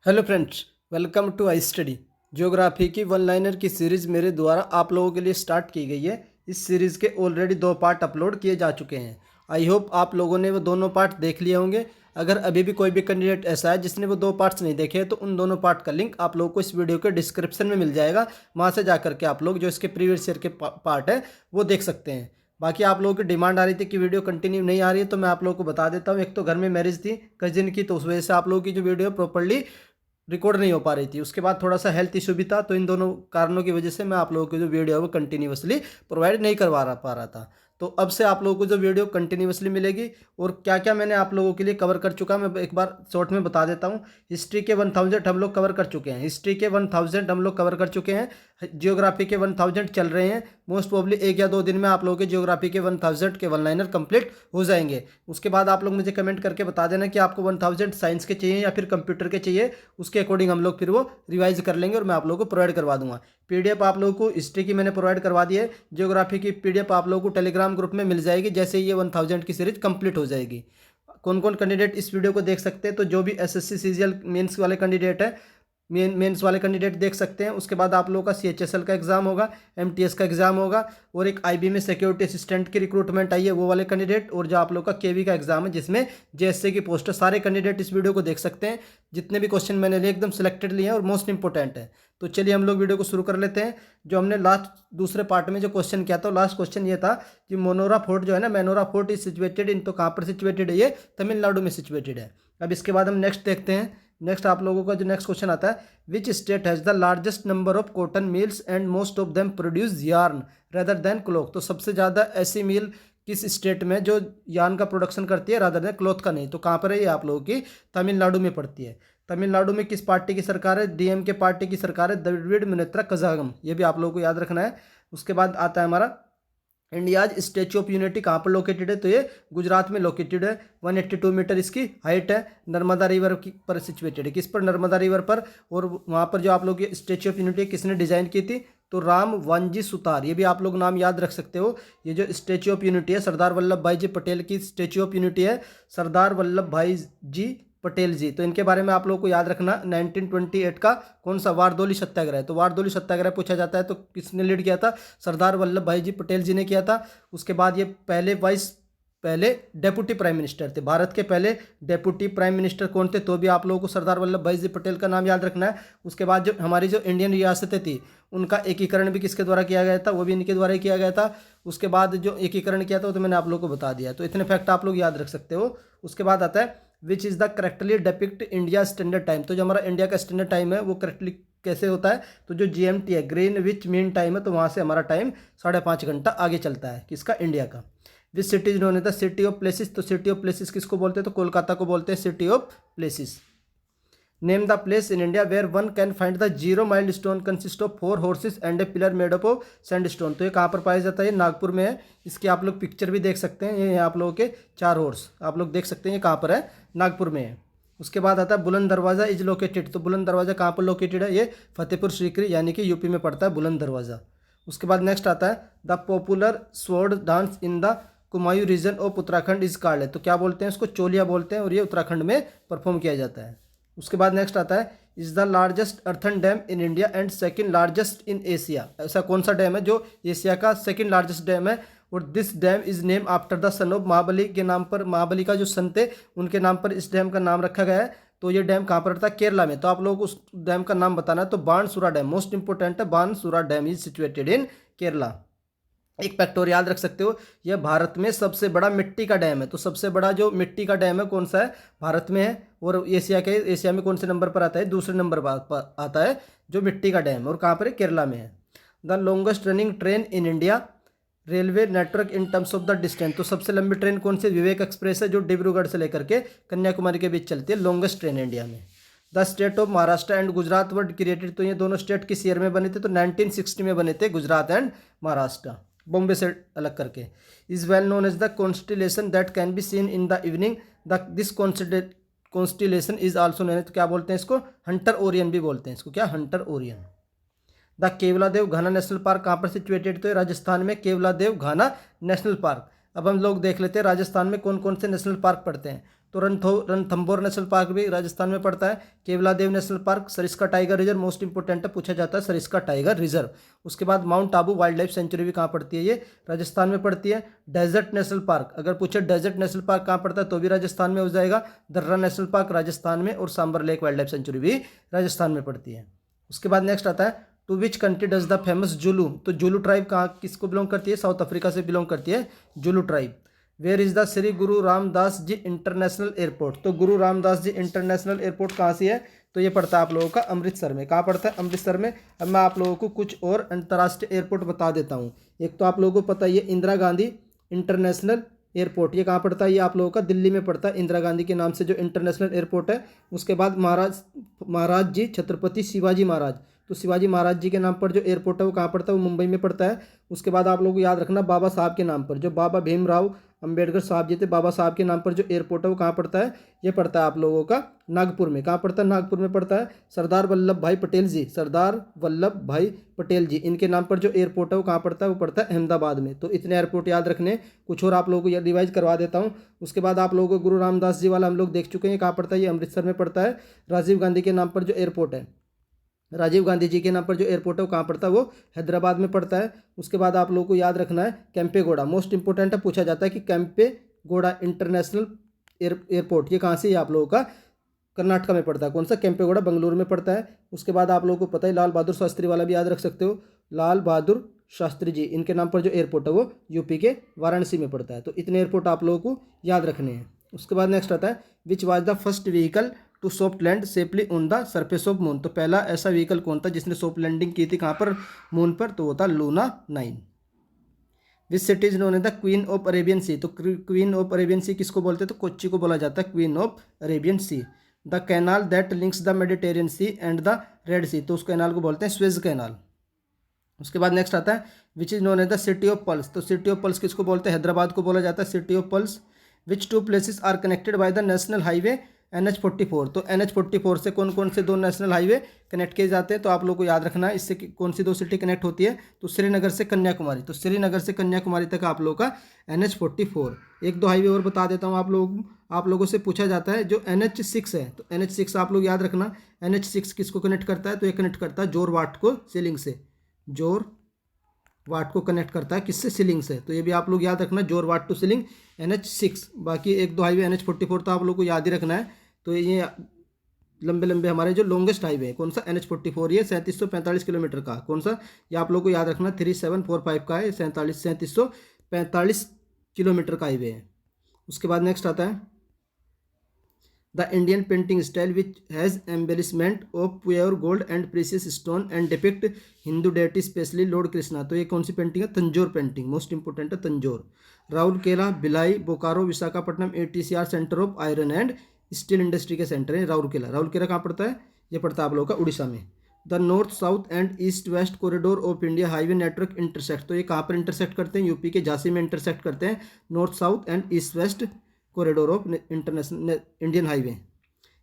Hello friends, welcome to I study. Geography की one liner की series मेरे द्वारा आप लोगों के लिए स्टार्ट की गई है। इस सीरीज़ के ऑलरेडी 2 पार्ट अपलोड किए जा चुके हैं। आई होप आप लोगों ने वो दोनों पार्ट देख लिए होंगे। अगर अभी भी कोई भी कैंडिडेट ऐसा है जिसने वो 2 पार्ट्स नहीं देखे तो उन दोनों पार्ट का लिंक आप लोगों को इस वीडियो के डिस्क्रिप्शन में मिल जाएगा। वहाँ से जा करके आप लोग जो इसके प्रीवियस ईयर के पार्ट है वो देख सकते हैं। बाकी आप लोगों की डिमांड आ रही थी कि वीडियो कंटिन्यू नहीं आ रही है, तो मैं आप लोगों को बता देता हूँ। एक तो घर में मैरिज थी कजिन की, तो उस वजह से आप लोगों की जो वीडियो प्रॉपर्ली रिकॉर्ड नहीं हो पा रही थी। उसके बाद थोड़ा सा हेल्थ इशू भी था, तो इन दोनों कारणों की वजह से मैं आप लोगों को जो वीडियो है वो कंटिन्यूसली प्रोवाइड नहीं पा रहा था। तो अब से आप लोगों को जो वीडियो कंटिन्यूसली मिलेगी। और क्या क्या मैंने आप लोगों के लिए कवर कर चुका मैं एक बार शॉर्ट में बता देता हूँ। हिस्ट्री के 1000 हम लोग कवर कर चुके हैं। हिस्ट्री के 1000 हम लोग कवर कर चुके हैं। जियोग्राफी के 1000 चल रहे हैं। मोस्ट प्रोबेबली 1 या 2 दिन में आप लोगों के जियोग्राफी के 1000 के वन लाइनर कंप्लीट हो जाएंगे। उसके बाद आप लोग मुझे कमेंट करके बता देना कि आपको 1000 साइंस के चाहिए या फिर कंप्यूटर के चाहिए। उसके अकॉर्डिंग हम लोग फिर वो रिवाइज कर लेंगे और मैं आप लोगों को प्रोवाइड करवा दूंगा। पीडीएफ आप लोगों को हिस्ट्री की मैंने प्रोवाइड करवा दी है। जियोग्राफी की पीडीएफ आप लोगों को टेलीग्राम ग्रुप में मिल जाएगी जैसे ये 1000 की सीरीज कंप्लीट हो जाएगी। कौन कौन कैंडिडेट इस वीडियो को देख सकते हैं? तो जो भी एसएससी सीजीएल मेंस वाले कैंडिडेट है, मेंस वाले कैंडिडेट देख सकते हैं। उसके बाद आप लोगों का सीएचएसएल का एग्जाम होगा, एमटीएस का एग्जाम होगा, और एक आईबी में सिक्योरिटी असिस्टेंट की रिक्रूटमेंट आई है वो वाले कैंडिडेट, और जो आप लोगों का केवी का एग्जाम है जिसमें जेएससी की पोस्ट है। सारे कैंडिडेट इस वीडियो को देख सकते हैं। जितने भी क्वेश्चन मैंने लिए एकदम सिलेक्टेड लिए हैं और मोस्ट इंपॉर्टेंट है। तो चलिए हम लोग वीडियो को शुरू कर लेते हैं। जो हमने लास्ट दूसरे पार्ट में जो क्वेश्चन किया था, लास्ट क्वेश्चन ये था कि मोनोरा फोर्ट जो है ना, मैनोरा फोर्ट इज सिचुएटेड इन, तो कहाँ पर सिचुएटेड है? ये तमिलनाडु में सिचुएटेड है। अब इसके बाद हम नेक्स्ट देखते हैं। नेक्स्ट आप लोगों का जो नेक्स्ट क्वेश्चन आता है, which state has the largest number of cotton mills and most of them produce yarn rather than cloth. तो सबसे ज़्यादा ऐसी मिल किस स्टेट में जो यार्न का प्रोडक्शन करती है रादर देन क्लॉथ का नहीं? तो कहाँ पर है ये? आप लोगों की तमिलनाडु में पड़ती है। तमिलनाडु में किस पार्टी की सरकार है? डीएमके पार्टी की सरकार है, द्रविड़ मुनेत्र कजागम। ये भी आप लोगों को याद रखना है। उसके बाद आता है हमारा इंडियाज स्टैच्यू ऑफ यूनिटी कहाँ पर लोकेटेड है? तो ये गुजरात में लोकेटेड है। 182 मीटर इसकी हाइट है। नर्मदा रिवर पर सिचुएटेड है। किस पर? नर्मदा रिवर पर। और वहाँ पर जो आप लोग ये स्टैच्यू ऑफ यूनिटी किसने डिजाइन की थी? तो राम वांजी सुतार। ये भी आप लोग नाम याद रख सकते हो। ये जो स्टैच्यू ऑफ यूनिटी है सरदार वल्लभ भाई जी पटेल की स्टैच्यू ऑफ यूनिटी है, सरदार वल्लभ भाई जी पटेल जी। तो इनके बारे में आप लोगों को याद रखना। 1928 का कौन सा वारदोली सत्याग्रह है? तो वारदोली सत्याग्रह पूछा जाता है तो किसने लीड किया था? सरदार वल्लभ भाई जी पटेल जी ने किया था। उसके बाद ये पहले डेप्यूटी प्राइम मिनिस्टर थे। भारत के पहले डेप्यूटी प्राइम मिनिस्टर कौन थे? तो भी आप लोगों को सरदार वल्लभ भाई जी पटेल का नाम याद रखना है। उसके बाद जो हमारी जो इंडियन रियासतें थी उनका एकीकरण भी किसके द्वारा किया गया था? वो भी इनके द्वारा ही किया गया था। उसके बाद जो एकीकरण किया था वो तो मैंने आप लोगों को बता दिया। तो इतने फैक्ट आप लोग याद रख सकते हो। उसके बाद आता है which is the correctly depict India standard time. तो जो हमारा इंडिया का स्टैंडर्ड टाइम है वो करेक्टली कैसे होता है? तो जो जीएमटी है, ग्रीनविच मीन टाइम है, तो वहाँ से हमारा टाइम 5.5 घंटा आगे चलता है। किसका? इंडिया का। Which city is known as the city of places. तो सिटी ऑफ प्लेसेस किसको बोलते हैं? तो कोलकाता को बोलते हैं city of places. Name the place in India where one can find the 0 milestone consist of 4 horses and a pillar made up of sandstone. तो ये कहाँ पर पाया जाता है? ये नागपुर में है। इसकी आप लोग पिक्चर भी देख सकते हैं। ये आप लोगों के 4 हॉर्स आप लोग देख सकते हैं। ये कहाँ पर है? नागपुर में है। उसके बाद आता है बुलंद दरवाज़ा इज लोकेटेड। तो बुलंद दरवाज़ा कहाँ पर लोकेटेड है? ये फतेहपुर सीकरी यानी कि यूपी में पड़ता है बुलंद दरवाज़ा। उसके बाद नेक्स्ट आता है the popular sword dance in the Kumaon region of Uttarakhand is called है। तो क्या बोलते हैं इसको? चोलिया बोलते हैं, और ये उत्तराखंड में परफॉर्म किया जाता है। उसके बाद नेक्स्ट आता है is the largest earthen dam in India and second largest in Asia. ऐसा कौन सा डैम है जो एशिया का सेकंड लार्जेस्ट डैम है? और this dam is name after the son of Mahabali के नाम पर, महाबली का जो सन थे उनके नाम पर इस डैम का नाम रखा गया है। तो ये डैम कहाँ पर था? केरला में। तो आप लोग उस डैम का नाम बताना है। तो बाणसुरा डैम मोस्ट इंपोर्टेंट है। Banasura dam is situated in Kerala. एक फैक्टर याद रख सकते हो, यह भारत में सबसे बड़ा मिट्टी का डैम है। तो सबसे बड़ा जो मिट्टी का डैम है कौन सा है? भारत में है। और एशिया में कौन से नंबर पर आता है? दूसरे नंबर पर आता है जो मिट्टी का डैम, और कहाँ पर है? केरला में है। The longest running train in India railway network in terms of the distance. तो सबसे लंबी ट्रेन कौन सी? विवेक एक्सप्रेस है, जो डिब्रूगढ़ से लेकर के कन्याकुमारी के बीच चलती है। लॉन्गेस्ट ट्रेन इंडिया में। The state of Maharashtra and Gujarat were created. तो ये दोनों स्टेट किस ईयर में बने थे? तो 1960 में बने थे, गुजरात एंड महाराष्ट्र, बॉम्बे से अलग करके। Is well known as the constellation that can be seen in the evening. This constellation is also known. तो क्या बोलते हैं इसको? हंटर ओरियन भी बोलते हैं इसको। क्या? Hunter Orion. The Keoladeo Ghana national park कहाँ पर सिचुएटेड? तो राजस्थान में केवलादेव घाना नेशनल पार्क। अब हम लोग देख लेते हैं राजस्थान में कौन कौन से नेशनल पार्क पड़ते हैं। तो रणथंभौर नेशनल पार्क भी राजस्थान में पड़ता है। Keoladeo national park, Sariska tiger reserve, most important है, पूछा जाता है सरिस्का टाइगर रिजर्व। उसके बाद mount Abu wild life sanctuary भी कहाँ पड़ती है, ये राजस्थान में पड़ती है। डेजर्ट नेशनल पार्क, अगर पूछे डेजर्ट नेशनल पार्क कहाँ पड़ता है तो भी राजस्थान में हो जाएगा। दर्रा नेशनल पार्क राजस्थान में, और Sambhar lake wild life sanctuary भी राजस्थान में पड़ती है। उसके बाद नेक्स्ट आता है to which country does the famous Zulu, तो जुलू ट्राइब कहाँ किसको बिलोंग करती है, साउथ अफ्रीका से बिलोंग करती है Zulu tribe. Where is the Shri Guru Ramdas ji international airport, तो गुरु रामदास जी इंटरनेशनल एयरपोर्ट कहाँ से है, तो ये पड़ता है आप लोगों का अमृतसर में। कहाँ पड़ता है, अमृतसर में। अब मैं आप लोगों को कुछ और अंतर्राष्ट्रीय एयरपोर्ट बता देता हूँ। एक तो आप लोगों को पता है ये इंदिरा गांधी इंटरनेशनल एयरपोर्ट, ये कहाँ पड़ता है, ये आप लोगों का दिल्ली में पड़ता है, इंदिरा गांधी के नाम से जो इंटरनेशनल एयरपोर्ट है। उसके बाद महाराज जी छत्रपति शिवाजी महाराज, तो शिवाजी महाराज जी के नाम पर जो एयरपोर्ट है वो कहाँ पड़ता है, वो मुंबई में पड़ता है। उसके बाद आप लोगों को याद रखना बाबा साहब के नाम पर, जो बाबा भीमराव अंबेडकर साहब जी थे, बाबा साहब के नाम पर जो एयरपोर्ट है वो कहाँ पड़ता है, ये पड़ता है आप लोगों का नागपुर में। कहाँ पड़ता है, नागपुर में पड़ता है। सरदार वल्लभ भाई पटेल जी, सरदार वल्लभ भाई पटेल जी, इनके नाम पर जो एयरपोर्ट है वो कहाँ पड़ता है, वो पड़ता है अहमदाबाद में। तो इतने एयरपोर्ट याद रखने। कुछ और आप लोगों को रिवाइज करवा देता हूँ। उसके बाद आप लोगों को गुरु रामदास जी वाला हम लोग देख चुके हैं, कहाँ पड़ता है, ये अमृतसर में पड़ता है। राजीव गांधी के नाम पर जो एयरपोर्ट है, राजीव गांधी जी के नाम पर जो एयरपोर्ट है वो कहाँ पड़ता है, वो हैदराबाद में पड़ता है। उसके बाद आप लोगों को याद रखना है केम्पेगौड़ा, मोस्ट इंपोर्टेंट है, पूछा जाता है कि केम्पेगौड़ा इंटरनेशनल एयरपोर्ट ये कहाँ से, ये आप लोगों का कर्नाटक में पड़ता है। कौन सा, केम्पेगौड़ा बेंगलुरु में पड़ता है। उसके बाद आप लोगों को पता है लाल बहादुर शास्त्री वाला भी याद रख सकते हो, लाल बहादुर शास्त्री जी, इनके नाम पर जो एयरपोर्ट है वो यूपी के वाराणसी में पड़ता है। तो इतने एयरपोर्ट आप लोगों को याद रखने हैं। उसके बाद नेक्स्ट आता है which was the first vehicle to soft land safely on the surface of moon, तो पहला ऐसा व्हीकल कौन था जिसने सॉफ्ट लैंडिंग की थी कहाँ पर, मून पर, तो वो था Luna 9। Which city is known as the queen of Arabian sea, तो क्वीन ऑफ अरेबियन सी किसको बोलते हैं, तो कोच्चि को बोला जाता है queen of Arabian sea. The canal that links the Mediterranean sea and the red sea, तो उस कैनाल को बोलते हैं स्वेज कैनाल। उसके बाद नेक्स्ट आता है which is known as the city of pulse, तो सिटी ऑफ पल्स किसको बोलते हैं, हैदराबाद को बोला जाता है city of pulse. Which two places are connected by the national highway NH44, तो NH44 से कौन कौन से दो नेशनल हाईवे कनेक्ट किए जाते हैं, तो आप लोग को याद रखना है इससे कौन सी दो सिटी कनेक्ट होती है, तो श्रीनगर से कन्याकुमारी, तो श्रीनगर से कन्याकुमारी तक आप लोगों का NH44। एक दो हाईवे और बता देता हूँ आप लोगों से पूछा जाता है जो NH6 है, तो NH6 आप लोग याद रखना। NH6 किसको कनेक्ट करता है, तो ये कनेक्ट करता है जोरवाट को सीलिंग से, जोरवाट को कनेक्ट करता है किससे, सीलिंग से, तो ये भी आप लोग याद रखना, जोरवाट टू सीलिंग NH6। बाकी एक दो हाईवे NH44 तो आप लोग को याद ही रखना है। तो ये लंबे लंबे हमारे जो लॉन्गेस्ट हाईवे है कौन सा, NH44, ये 3745 किलोमीटर का, कौन सा, ये आप लोग को याद रखना 3745 का है, 3745 किलोमीटर का हाईवे है। उसके बाद नेक्स्ट आता है the Indian painting style which has embellishment of pure gold and precious stone and depict Hindu deity specially Lord Krishna, तो ये कौन सी पेंटिंग है, तंजौर पेंटिंग, मोस्ट इंपोर्टेंट है Tanjore. Rourkela, Bhilai, Bokaro, Visakhapatnam ATCR centre of iron and steel industry के सेंटर है राउरकेला। राउरकेला कहाँ पड़ता है, ये पड़ता है आप लोगों का उड़ीसा में। The north south and east west corridor of India highway network intersect, तो ये कहाँ पर इंटरसेक्ट करते हैं, यूपी के झांसी में इंटरसेक्ट करते हैं, north south and east west corridor of international Indian highway.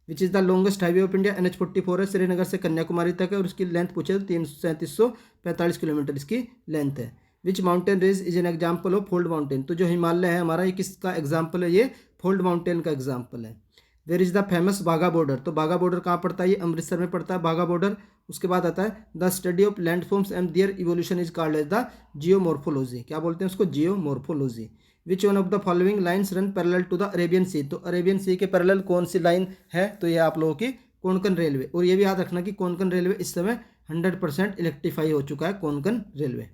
Which is the longest highway of India, NH44 है, श्रीनगर से कन्याकुमारी तक है, और इसकी लेंथ पूछे तो 3745 किलोमीटर इसकी लेंथ है। विच mountain range is an example of fold mountain, तो जो हिमालय है हमारा ये किसका एग्जाम्पल है, ये फोल्ड माउंटेन का एग्जाम्पल है। Where is the famous Wagah border, तो बाघा बॉर्डर कहाँ पड़ता है, ये अमृतसर में पड़ता है बाघा बॉर्डर। उसके बाद आता है the study of landforms and their evolution is called as the geomorphology, क्या बोलते हैं उसको, geomorphology. Which one of the following lines run parallel to the Arabian sea, तो अरेबियन सी के पैरेलल कौन सी लाइन है, तो ये आप लोगों की कोंकण रेलवे। और ये भी याद रखना कि कोंकण रेलवे इस समय 100% इलेक्ट्रीफाई हो चुका है, कोंकण रेलवे।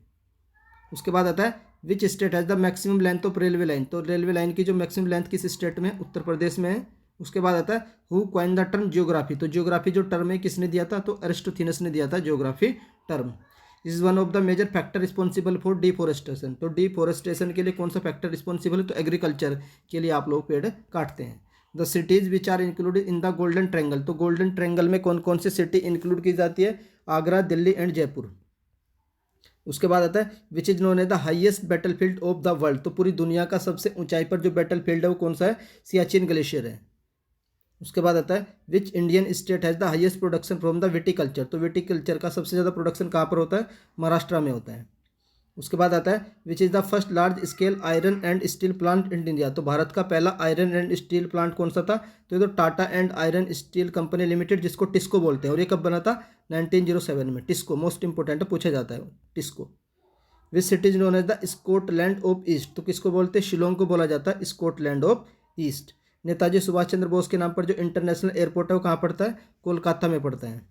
उसके बाद आता है which state has the maximum length of railway line, तो रेलवे लाइन की जो मैक्सिमम लेंथ किस स्टेट में, उत्तर प्रदेश में है। उसके बाद आता है who coined the term geography, तो जियोग्राफी जो टर्म है किसने दिया था, तो अरिस्टोथेनस ने दिया था geography term. Is one of the major factor responsible for deforestation, तो डिफॉरेस्टेशन के लिए कौन सा फैक्टर रिस्पॉन्सिबल है, तो एग्रीकल्चर के लिए आप लोग पेड़ काटते हैं। The cities which are included in the golden triangle, तो गोल्डन ट्रायंगल में कौन कौन सी सिटी इंक्लूड की जाती है, आगरा, दिल्ली एंड जयपुर। उसके बाद आता है which is known as the highest battlefield of the world, तो पूरी दुनिया का सबसे ऊंचाई पर जो बैटलफील्ड है वो कौन सा है, सियाचिन ग्लेशियर है। उसके बाद आता है which Indian state has the highest production from the viticulture, तो विटिकल्चर का सबसे ज़्यादा प्रोडक्शन कहाँ पर होता है, महाराष्ट्र में होता है। उसके बाद आता है which is the first large scale iron and steel plant in India. तो भारत का पहला आयरन एंड स्टील प्लांट कौन सा था? तो ये तो Tata and iron steel company limited, जिसको टिस्को बोलते हैं, और ये कब बना था? 1907 में। टिस्को मोस्ट इंपोर्टेंट है, पूछा जाता है TISCO. Which city is known as the Scotland of east. तो किसको बोलते हैं? शिलोंग को बोला जाता है Scotland of east. Netaji Subhash Chandra Bose के नाम पर जो इंटरनेशनल एयरपोर्ट है वो कहाँ पड़ता है? कोलकाता में पड़ता है।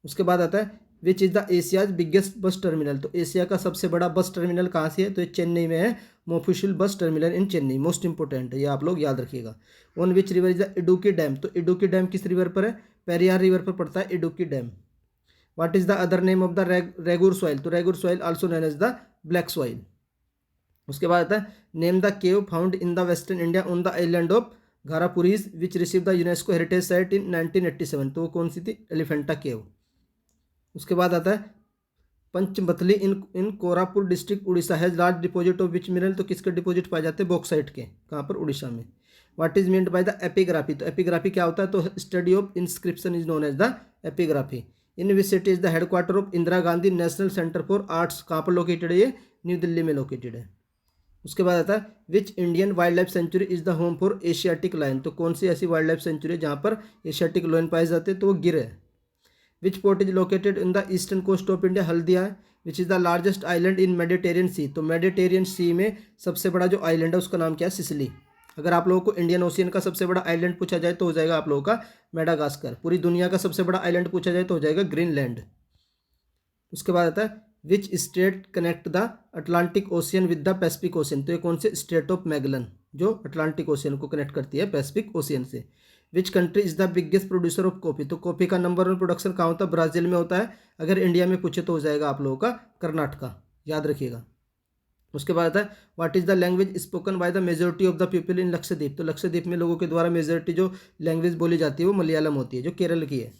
उसके बाद आता है which is the Asia's biggest bus terminal. तो एशिया का सबसे बड़ा बस टर्मिनल कहाँ से है? तो ये चेन्नई में है, Mofussil bus terminal in Chennai. Most important है, ये आप लोग याद रखिएगा। On which river is the Idukki dam. तो इडुक्की डैम किस रिवर पर है? पेरियार रिवर पर पड़ता है Idukki dam. What is the other name of the regur soil. तो regur soil also known as the black soil. उसके बाद आता है name the cave found in the western India on the island of घारापुरीज which receive the UNESCO heritage site in 1987। तो वो कौन सी थी? एलिफेंटा केव। उसके बाद आता है Panchamatali in Korapur district Orissa has large deposit of which mineral. तो किसके डिपॉजिट पाए जाते हैं? बॉक्साइट के। कहाँ पर? उड़ीसा में। What is meant by the epigraphy. तो एपिग्राफी क्या होता है? तो study of inscription is known as the epigraphy. In which city is the headquarter of Indira Gandhi national centre for arts. कहाँ पर लोकेटेड है? ये न्यू दिल्ली में लोकेटेड है। उसके बाद आता है which Indian wild life sanctuary is the home for Asiatic lion. तो कौन सी ऐसी वाइल्ड लाइफ सेंचुरी है जहाँ पर एशियाटिक लायन पाए जाते हैं? तो वो गिर है। Which port is located in the eastern coast of India? Haldia. Which is the largest island in Mediterranean sea. तो मेडिटेरियन सी में सबसे बड़ा जो आइलैंड है उसका नाम क्या है? सिसिली। अगर आप लोगों को इंडियन ओशियन का सबसे बड़ा आइलैंड पूछा जाए तो हो जाएगा आप लोगों का मेडागास्कर। पूरी दुनिया का सबसे बड़ा आइलैंड पूछा जाए तो हो जाएगा ग्रीनलैंड। उसके बाद आता है which state connect the Atlantic ocean with the Pacific ocean. तो ये कौन से? स्टेट ऑफ मैगलन, जो अटलांटिक ओशियन को कनेक्ट करती है पैसिफिक ओशियन से। विच country is the biggest producer of coffee. तो कॉफी का नंबर 1 प्रोडक्शन कहाँ होता है? ब्राजील में होता है। अगर इंडिया में पूछे तो हो जाएगा आप लोगों का कर्नाटका, याद रखिएगा। उसके बाद आता है what is the language spoken by the majority of the people in Lakshadweep. तो लक्षद्वीप में लोगों के द्वारा मेजोरिटी जो लैंग्वेज बोली जाती है वो मलयालम होती है, जो केरल की है।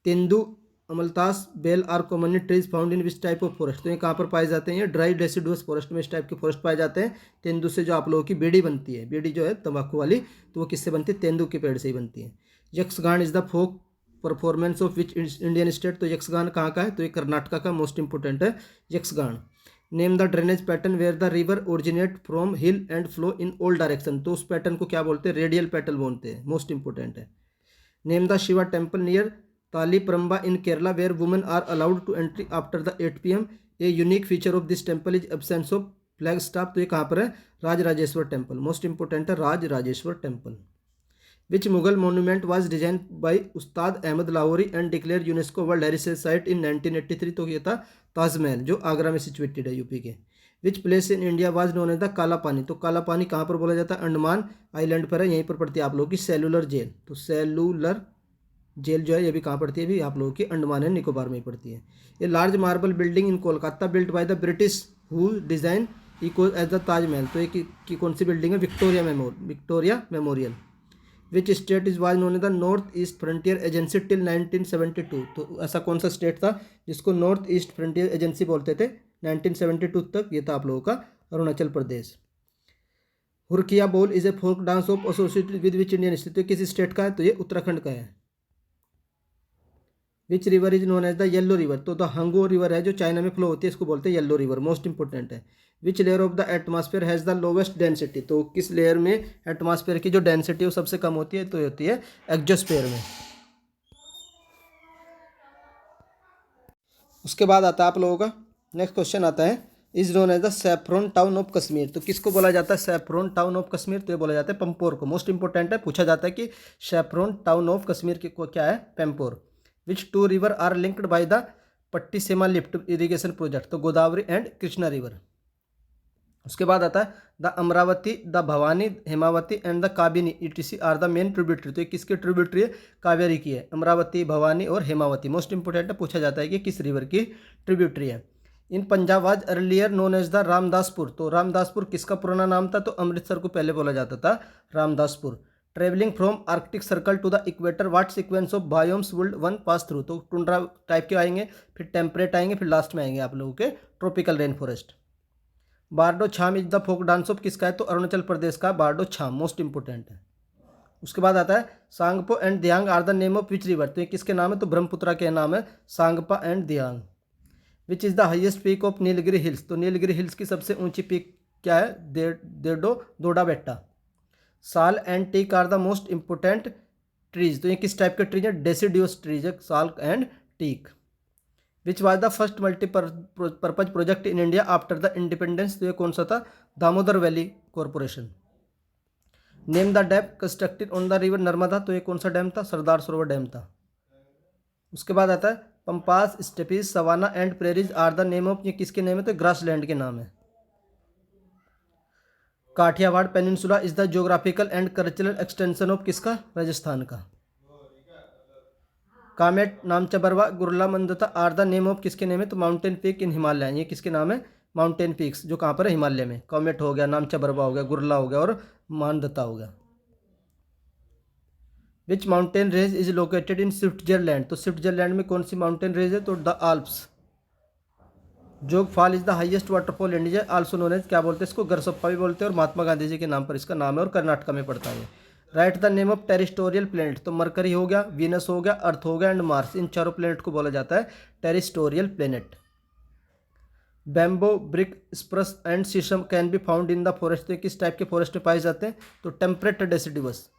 Tendu amaltas bel are commonly trees found in which type of forest. तो ये कहाँ पर पाए जाते हैं? ये ड्राई डेसिडुअस फॉरेस्ट में इस टाइप के फॉरेस्ट पाए जाते हैं। तेंदु से जो आप लोगों की बीड़ी बनती है, बीड़ी जो है तंबाकू वाली, तो वो किससे बनती है? तेंदु के पेड़ से ही बनती है। Yakshagana is the folk performance of which Indian state. तो यक्षगान कहाँ का है? तो ये कर्नाटका का मोस्ट इंपोर्टेंट है Yakshagana. Name the drainage pattern where the river originate from hill and flow in all direction. तो उस पैटर्न को क्या बोलते हैं? रेडियल पैटर्न बोलते हैं, मोस्ट इंपोर्टेंट है। Name the Shiva temple near Taliparamba in Kerala where women are allowed to entry after the 8 PM। A unique feature of this temple is absence of flag staff. तो ये कहाँ पर है? राजराजेश्वर टेम्पल, मोस्ट इंपोर्टेंट है Rajarajeshwara temple. Which Mughal monument was design by Ustad Ahmad Lahori and declare UNESCO world heritage site in 1983। तो ये था ताजमहल, जो आगरा में सिचुएटेड है, यूपी के। Which place in India was known as the Kala Pani. तो काला पानी कहाँ पर बोला जाता है? अंडमान आइलैंड पर है, यहीं पर पड़ती है आप लोगों की सेलुलर जेल। तो सेलुलर जेल जो है ये भी कहाँ पड़ती है? भी आप लोगों की अंडमान एंड निकोबार में ही पड़ती है। ये large marble building in Kolkata built by the British who design equal as the Taj Mahal. तो ये की कौन सी बिल्डिंग है? Victoria Memorial. Which state is was known as the north East Frontier Agency till 1972। तो ऐसा कौन सा स्टेट था जिसको नॉर्थ ईस्ट फ्रंटियर एजेंसी बोलते थे 1972 तक? ये था आप लोगों का Arunachal Pradesh. Hurkiya Baul is a folk dance of associated with which Indian state. तो किस स्टेट का है? तो ये उत्तराखंड का है। Which river is known as the yellow river. तो द हंगो रिवर है जो चाइना में फ्लो होती है, इसको बोलते हैं येलो रिवर, मोस्ट इंपोर्टेंट है। Which layer of the atmosphere has the lowest density. तो किस लेयर में एटमॉस्फेयर की जो डेंसिटी है वो सबसे कम होती है? तो ये होती है एक्सोस्फेयर में। उसके बाद आता है आप लोगों का नेक्स्ट क्वेश्चन आता है is known as the saffron town of Kashmir. तो किसको बोला जाता है सैफ्रॉन टाउन ऑफ कश्मीर? तो ये बोला जाता है पंपोर को, मोस्ट इंपोर्टेंट है, पूछा जाता है कि सैफ्रॉन टाउन ऑफ कश्मीर की को क्या है? Pampore. Which 2 river are linked by the Pattiseema lift irrigation project. तो गोदावरी एंड कृष्णा रिवर। उसके बाद आता है the Amaravati, the Bhavani, Hemavati and the Kabini ETC are the main tributary. तो ये किसके ट्रिब्यूटरी है? कावेरी की है। अमरावती, भवानी और हेमावती, मोस्ट इंपोर्टेंट है, पूछा जाता है कि किस रिवर की ट्रिब्यूटरी है। In Punjab was earlier known as the Ramdaspur. तो रामदासपुर किसका पुराना नाम था? तो अमृतसर को पहले बोला जाता था Ramdaspur. Travelling from Arctic circle to the equator what sequence of biomes would one pass through. तो टुंड्रा टाइप के आएंगे, फिर टेम्परेट आएंगे, फिर लास्ट में आएंगे आप लोगों के tropical rain forest. Bardo Chham is the folk dance of किसका है? तो अरुणाचल प्रदेश का बारडो छाम, मोस्ट इंपोर्टेंट है। उसके बाद आता है Tsangpo and Diyang are the name of which river. तो ये किसके नाम है? तो ब्रह्मपुत्रा के नाम है Tsangpo and Diyang. Which is the highest peak of Nilgiri hills, तो नीलगिरी हिल्स की सबसे ऊंची पीक क्या है? देडो Dodda Betta. Sal and teak are the most important trees, तो ये किस टाइप के ट्रीज है? डेसिडियस ट्रीज है sal and teak. Which was the first multipurpose project in India after the independence, तो ये कौन सा था? Damodar Valley Corporation. Name the dam constructed on the river Narmada, तो ये कौन सा डैम था? सरदार सरोवर डैम था। उसके बाद आता है pampas, steppes, savanna and prairies are the name of, ये किसके नेम है? तो ग्रास लैंड के नाम है। Kathiawar peninsula is the geographical and cultural extension of किसका? राजस्थान का। Kamet, Namcha Barwa, Gurla Mandhata are the name of, किसके नेम है? तो माउंटेन पीक इन हिमालय, ये किसके नाम है? माउंटेन पीक्स जो कहाँ पर है? हिमालय में। कामेट हो गया, नामचबरवा हो गया, गुरला हो गया और मानदता हो गया। Which mountain range is located in Switzerland, तो स्विट्जरलैंड में कौन सी माउंटेन रेंज है? तो the Alps. Jog fall is the highest waterfall in India, also known as, क्या बोलते हैं इसको? गरसप्पा भी बोलते हैं और महात्मा गांधी जी के नाम पर इसका नाम है और कर्नाटक में पड़ता है। Write the name of terrestrial planet, तो मरकरी हो गया, वीनस हो गया, अर्थ हो गया एंड मार्स, इन चारों प्लेनेट को बोला जाता है terrestrial planet. Bamboo, brick, spruce and shisham can be found in the forest, तो किस टाइप के फॉरेस्ट में पाए जाते हैं? तो टेम्परेट डेसिडिवस।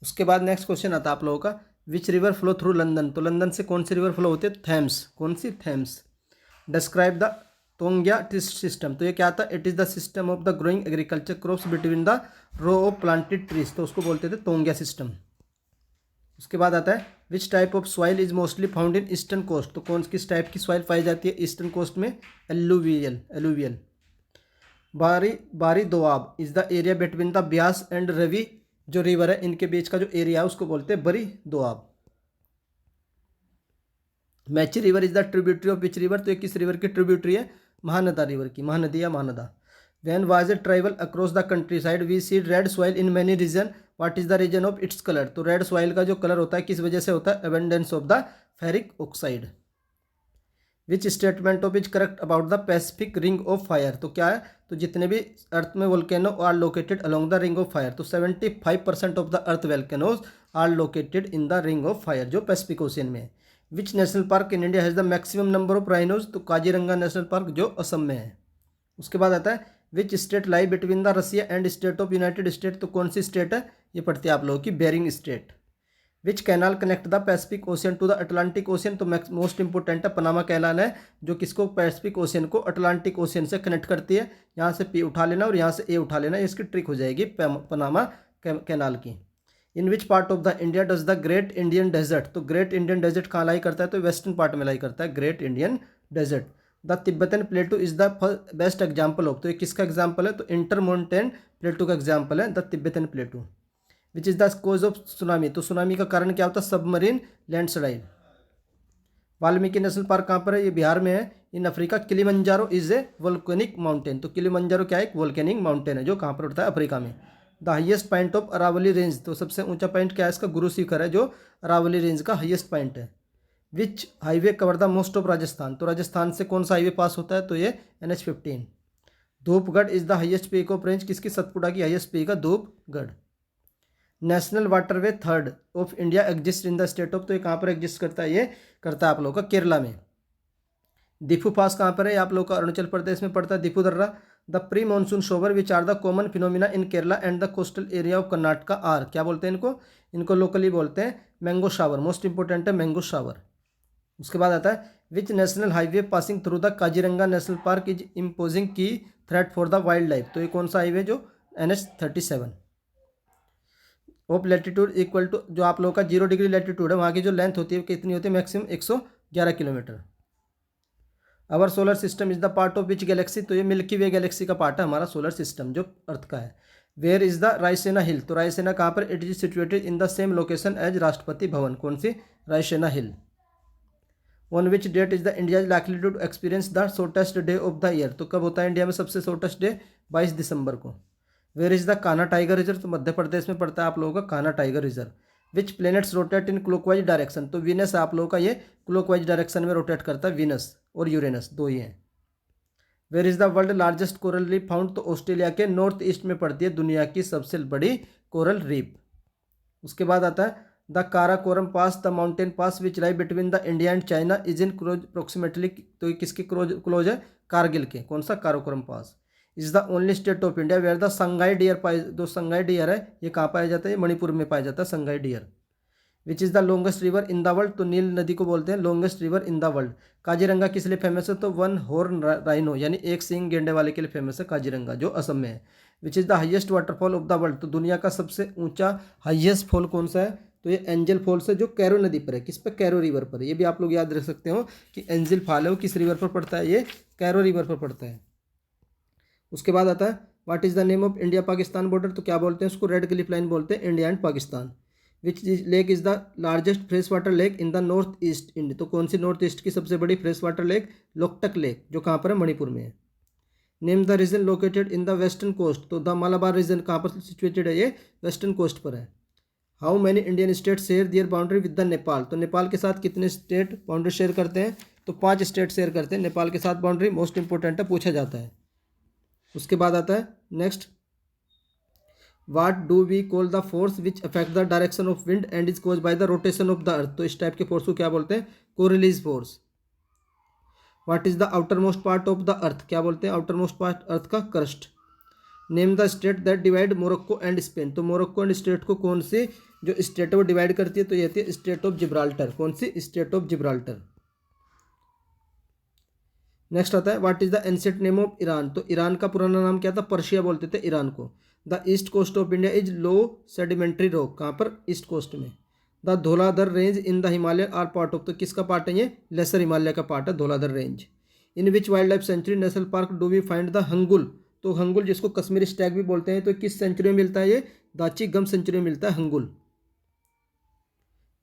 उसके बाद नेक्स्ट क्वेश्चन आता है आप लोगों का, which river flow through London, तो लंदन से कौन सी रिवर फ्लो होती है? थेम्स। कौन सी? Thames. Describe the taungya system, तो ये क्या था? It is the system of the growing agriculture crops between the row of planted trees, तो उसको बोलते थे तोंग्या सिस्टम। उसके बाद आता है which type of soil is mostly found in eastern coast, तो कौन किस टाइप की सॉइल पाई जाती है ईस्टर्न कोस्ट में? Alluvial, alluvial. Bari Bari Doab is the area between the Beas and Ravi, जो रिवर है इनके बीच का जो एरिया है उसको बोलते हैं बरी Doab. मैची river is the tributary of which river, तो ये किस रिवर की ट्रिब्यूटरी है? महानदा रिवर की, महानदी या Mahanada. When was a travel across the country side we see red soil in many region, what is the reason of its colour, तो red soil का जो कलर होता है किस वजह से होता है? Abundance of the ferric oxide. Which statement of is correct about the Pacific ring of fire, तो क्या है? तो जितने भी अर्थ में volcano are located along the ring of fire, तो 75% of the earth volcanoes are located in the ring of fire जो Pacific ocean में है। Which national park in India has the maximum number of rhinos, तो Kaziranga national park जो असम में है। उसके बाद आता है which state lie between the Russia and state of United State, तो कौन सी स्टेट है? ये पड़ती है आप लोगों की Bering state. Which canal connect the Pacific ocean to the Atlantic ocean, तो मोस्ट इंपोर्टेंट है पनामा कैनाल है जो किसको? पैसिफिक ओशियन को अटलांटिक ओशियन से कनेक्ट करती है। यहाँ से पी उठा लेना और यहाँ से ए उठा लेना, इसकी ट्रिक हो जाएगी पनामा कैनाल की। In which part of the India does the Great Indian Desert, तो ग्रेट इंडियन डेजर्ट कहाँ लाई करता है? तो वेस्टर्न पार्ट में लाई करता है great Indian desert. The Tibetan plateau is the best example of, तो ये किसका एग्जाम्पल है? तो इंटरमोंटेन प्लेटू का एग्जाम्पल है the Tibetan plateau. Which is the cause of tsunami, तो सुनामी का कारण क्या होता है? Submarine landslide. Valmiki national park कहाँ पर है? ये बिहार में है in Africa. Kilimanjaro is a volcanic mountain, तो किलिमंजारो क्या है? एक वोल्केनिक माउंटेन है जो कहाँ पर उठता है? अफ्रीका में। The highest point of Aravalli range, तो सबसे ऊंचा पॉइंट क्या है इसका? गुरु शिखर है जो अरावली रेंज का हाईएस्ट पॉइंट है। Which highway cover the most of Rajasthan, तो राजस्थान से कौन सा हाईवे पास होता है? तो ये NH-15। Dhupgarh is the highest peak of range, किसकी? सतपुड़ा की हाईएस्ट पीक है Dhupgarh. National waterway third of India exist in the state of, तो ये कहाँ पर एग्जिस्ट करता है? ये करता है आप लोगों का केरला में। दिफू पास कहाँ पर है? आप लोगों का अरुणाचल प्रदेश में पड़ता है दिफू दर्रा। The pre monsoon shower which are the common phenomena in Kerala and the coastal area of Karnataka are, क्या बोलते हैं इनको? इनको लोकली बोलते हैं मैंगो शावर, मोस्ट इंपोर्टेंट है मैंगो शावर। उसके बाद आता है which national highway passing through the Kaziranga national park is imposing key threat for the wild life, तो ये कौन सा हाईवे? जो NH-37। Of latitude equal to, जो आप लोगों का 0 डिग्री लैटिट्यूड है वहाँ की जो लेंथ होती है कितनी होती है? Maximum 111 kilometre. Our solar system is the part of which galaxy, तो ये मिल्की वे गैलेक्सी का पार्ट है हमारा सोलर सिस्टम जो अर्थ का है। Where is the Raisina hill, तो रायसेना कहाँ पर? It is situated in the same location as Rashtrapati Bhavan, कौन सी? Raisina hill. On which date is the India likely to experience the shortest day of the year, तो कब होता है इंडिया में सबसे शॉर्टेस्ट डे? 22 दिसंबर को। Where is the Kanha tiger reserve, तो मध्य प्रदेश में पड़ता है आप लोगों का Kanha tiger reserve. Which planets rotate in clockwise direction, तो वीनस आप लोगों का ये क्लॉकवाइज डायरेक्शन में रोटेट करता है, वीनस और यूरेनस दो ही हैं। Where is the world largest coral reef found, तो ऑस्ट्रेलिया के नॉर्थ ईस्ट में पड़ती है दुनिया की सबसे बड़ी कोरल रीफ। उसके बाद आता है the Karakoram pass, the mountain pass which lie between the India and China is in close proximately, तो ये किसके क्लोज है? कारगिल के। कौन सा? Karakoram pass. Is the only state of India where the Sangai deer पाए, दो संगाई डियर है, ये कहाँ पाया जाता है? ये मणिपुर में पाया जाता है Sangai deer. Which is the longest river in the world, तो नील नदी को बोलते हैं longest river in the world. Kaziranga किस लिए फेमस है? तो वन हॉर्न राइनो यानी एक सींग गेंडे वाले के लिए फेमस है काजीरंगा, जो असम में है। Which is the highest waterfall of the world, तो दुनिया का सबसे ऊंचा हाईएस्ट फॉल कौन सा है? तो ये एंजल फॉल्स है, जो कैरो नदी पर है। किस पर? कैरो रिवर पर। ये भी आप लोग याद रख सकते हो कि एंजल फॉल है वो किस रिवर पर पड़ता है? ये कैरो रिवर पर पड़ता है। उसके बाद आता है what is the name of India Pakistan border, तो क्या बोलते हैं उसको? रेड क्लिफ लाइन बोलते हैं, India and Pakistan. Which lake is the largest fresh water lake in the north east India, तो कौन सी नॉर्थ ईस्ट की सबसे बड़ी fresh water lake? Loktak lake, जो कहाँ पर है? मणिपुर में है। Name the region located in the western coast, तो द मालाबार रीजन कहाँ पर सिचुएटेड है? ये वेस्टर्न कोस्ट पर है। How many Indian state share their boundary with the Nepal, तो नेपाल के साथ कितने स्टेट बाउंड्री शेयर करते हैं? तो 5 स्टेट शेयर करते हैं नेपाल के साथ बाउंड्री। मोस्ट इंपॉर्टेंट है, पूछा जाता है। उसके बाद आता है next, what do we call the force which affect the direction of wind and is cause by the rotation of the earth, तो इस टाइप के फोर्स को क्या बोलते हैं? Coriolis force. What is the outer most part of the earth, क्या बोलते हैं? आउटर मोस्ट पार्ट अर्थ का crust. Name the state that divide Morocco and Spain, तो मोरक्को एंड स्टेट को कौन सी जो स्टेट है वो डिवाइड करती है? तो ये होती है स्टेट ऑफ जिब्राल्टर। कौन सी? State of Gibraltar. नेक्स्ट आता है what is the ancient name of Iran, तो ईरान का पुराना नाम क्या था? पर्शिया बोलते थे ईरान को। The east coast of India is low sedimentary rock, कहाँ पर? ईस्ट कोस्ट में। The Dhauladhar range in the Himalaya are part of, तो किसका पार्ट है? ये लेसर हिमालय का पार्ट है Dhauladhar range. In which wild life sanctuary national park do we find the hangul, तो हंगुल जिसको कश्मीरी स्टैग भी बोलते हैं, तो किस सेंचुरी में मिलता है? ये दाची गम सेंचुरी में मिलता है hangul.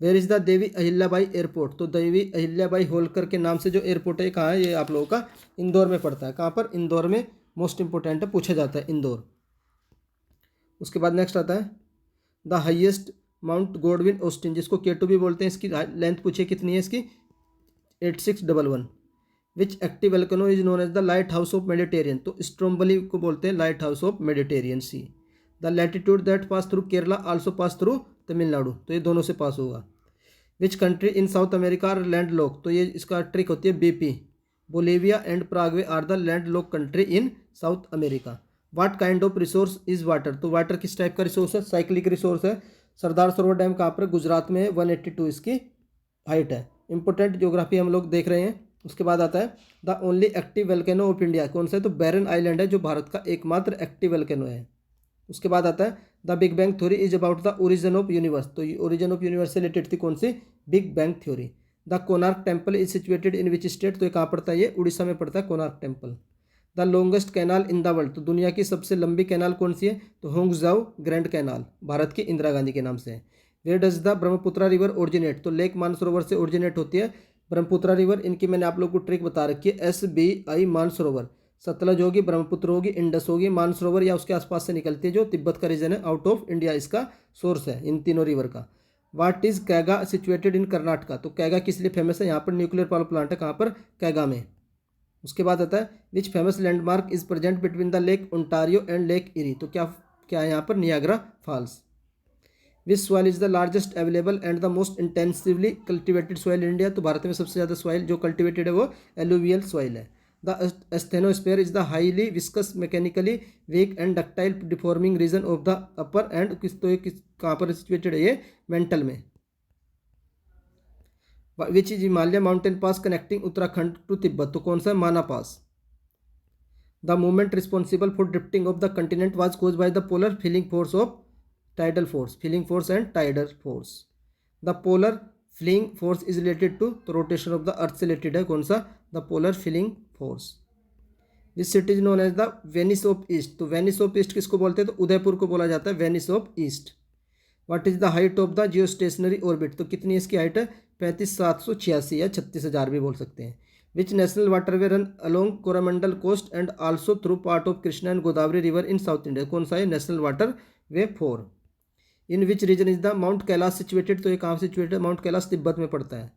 Where is the Devi Ahilyabai airport, तो देवी अहिल्याबाई होलकर के नाम से जो एयरपोर्ट है ये कहाँ है? ये आप लोगों का इंदौर में पड़ता है। कहाँ पर? इंदौर में। मोस्ट इंपोर्टेंट है, पूछा जाता है इंदौर। उसके बाद नेक्स्ट आता है the highest mount Godwin Austin, जिसको K2 भी बोलते हैं, इसकी लेंथ पूछिए कितनी है इसकी? 8611। Which active volcano is known as the light house of Mediterranean, तो स्ट्रोम्बली को बोलते हैं light house of Mediterranean sea. The latitude that pass through Kerala also pass through Tamil Nadu, तो ये दोनों से पास होगा। Which country in South America are land lock, तो ये इसका ट्रिक होती है BP। Bolivia and Paraguay are the land lock country in South America. What kind of resource is water, तो वाटर किस टाइप का रिसोर्स है? साइक्लिक रिसोर्स है। सरदार सरोवर डैम कहाँ पर? गुजरात में है, 182 इसकी हाइट है। इंपोर्टेंट ज्योग्राफी हम लोग देख रहे हैं। उसके बाद आता है the only active volcano of India, कौन सा है? तो बैरन आइलैंड है, जो भारत का एकमात्र एक्टिव वल्केनो है। उसके बाद आता है the big bang theory is about the origin of universe, तो ये ओरिजिन ऑफ यूनिवर्स से रिलेटेड थी कौन सी? Big bang theory. The Konark temple is situated in which state, तो ये कहाँ पड़ता है? ये उड़ीसा में पड़ता है Konark temple. The longest canal in the world, तो दुनिया की सबसे लंबी कैनाल कौन सी है? तो होंगजाओ ग्रैंड कैनाल, भारत की इंदिरा गांधी के नाम से है। Where does the Brahmaputra river originate, तो लेक मानसरोवर से ओरिजिनेट होती है ब्रह्मपुत्रा रिवर। इनकी मैंने आप लोग को ट्रिक बता रखी है, SBI मानसरोवर। सतलज होगी, ब्रह्मपुत्र होगी, इंडस होगी, मानसरोवर या उसके आसपास से निकलती है, जो तिब्बत का रीजन है, आउट ऑफ इंडिया इसका सोर्स है इन तीनों रिवर का। What is Kaiga situated in Karnataka, तो कैगा किस लिए फेमस है? यहाँ पर न्यूक्लियर पावर प्लांट है, कहाँ पर? कैगा में। उसके बाद आता है which famous landmark is present between the lake Ontario and lake eri, तो क्या क्या है यहाँ पर? Niagara Falls. Which soil is the largest available and the most intensively cultivated soil in India, तो भारत में सबसे ज़्यादा सॉइल जो कल्टिवेटेड है वो एलुवियल सॉइल है। The asthenosphere is the highly viscous mechanically weak and ductile deforming region of the upper and किस, तो किस कहाँ पर सिचुएटेड है? ये मेंटल में। Which is Himalaya mountain pass connecting Uttarakhand to Tibet, तो कौन सा है? Mana pass. The movement responsible for drifting of the continent was cause by the polar fleeing force of tidal force, fleeing force and tidal force. The polar fleeing force is related to, तो rotation of the earth से related है, कौन सा? The polar fleeing force. This city is known as the Venice of east, तो Venice of east किसको बोलते हैं? तो उदयपुर को बोला जाता है Venice of east. What is the height of the Jio stationery orbit, तो कितनी इसकी हाइट है? 35,786 या 36,000 भी बोल सकते हैं। Which national waterway run along Coromandel coast and also through part of Krishna and Godavari river in South India, कौन सा है? National water way 4। In which region is the mount Kailash situated, तो ये कहाँ सिचुएटेड है? माउंट कैलाश तिब्बत में पड़ता है।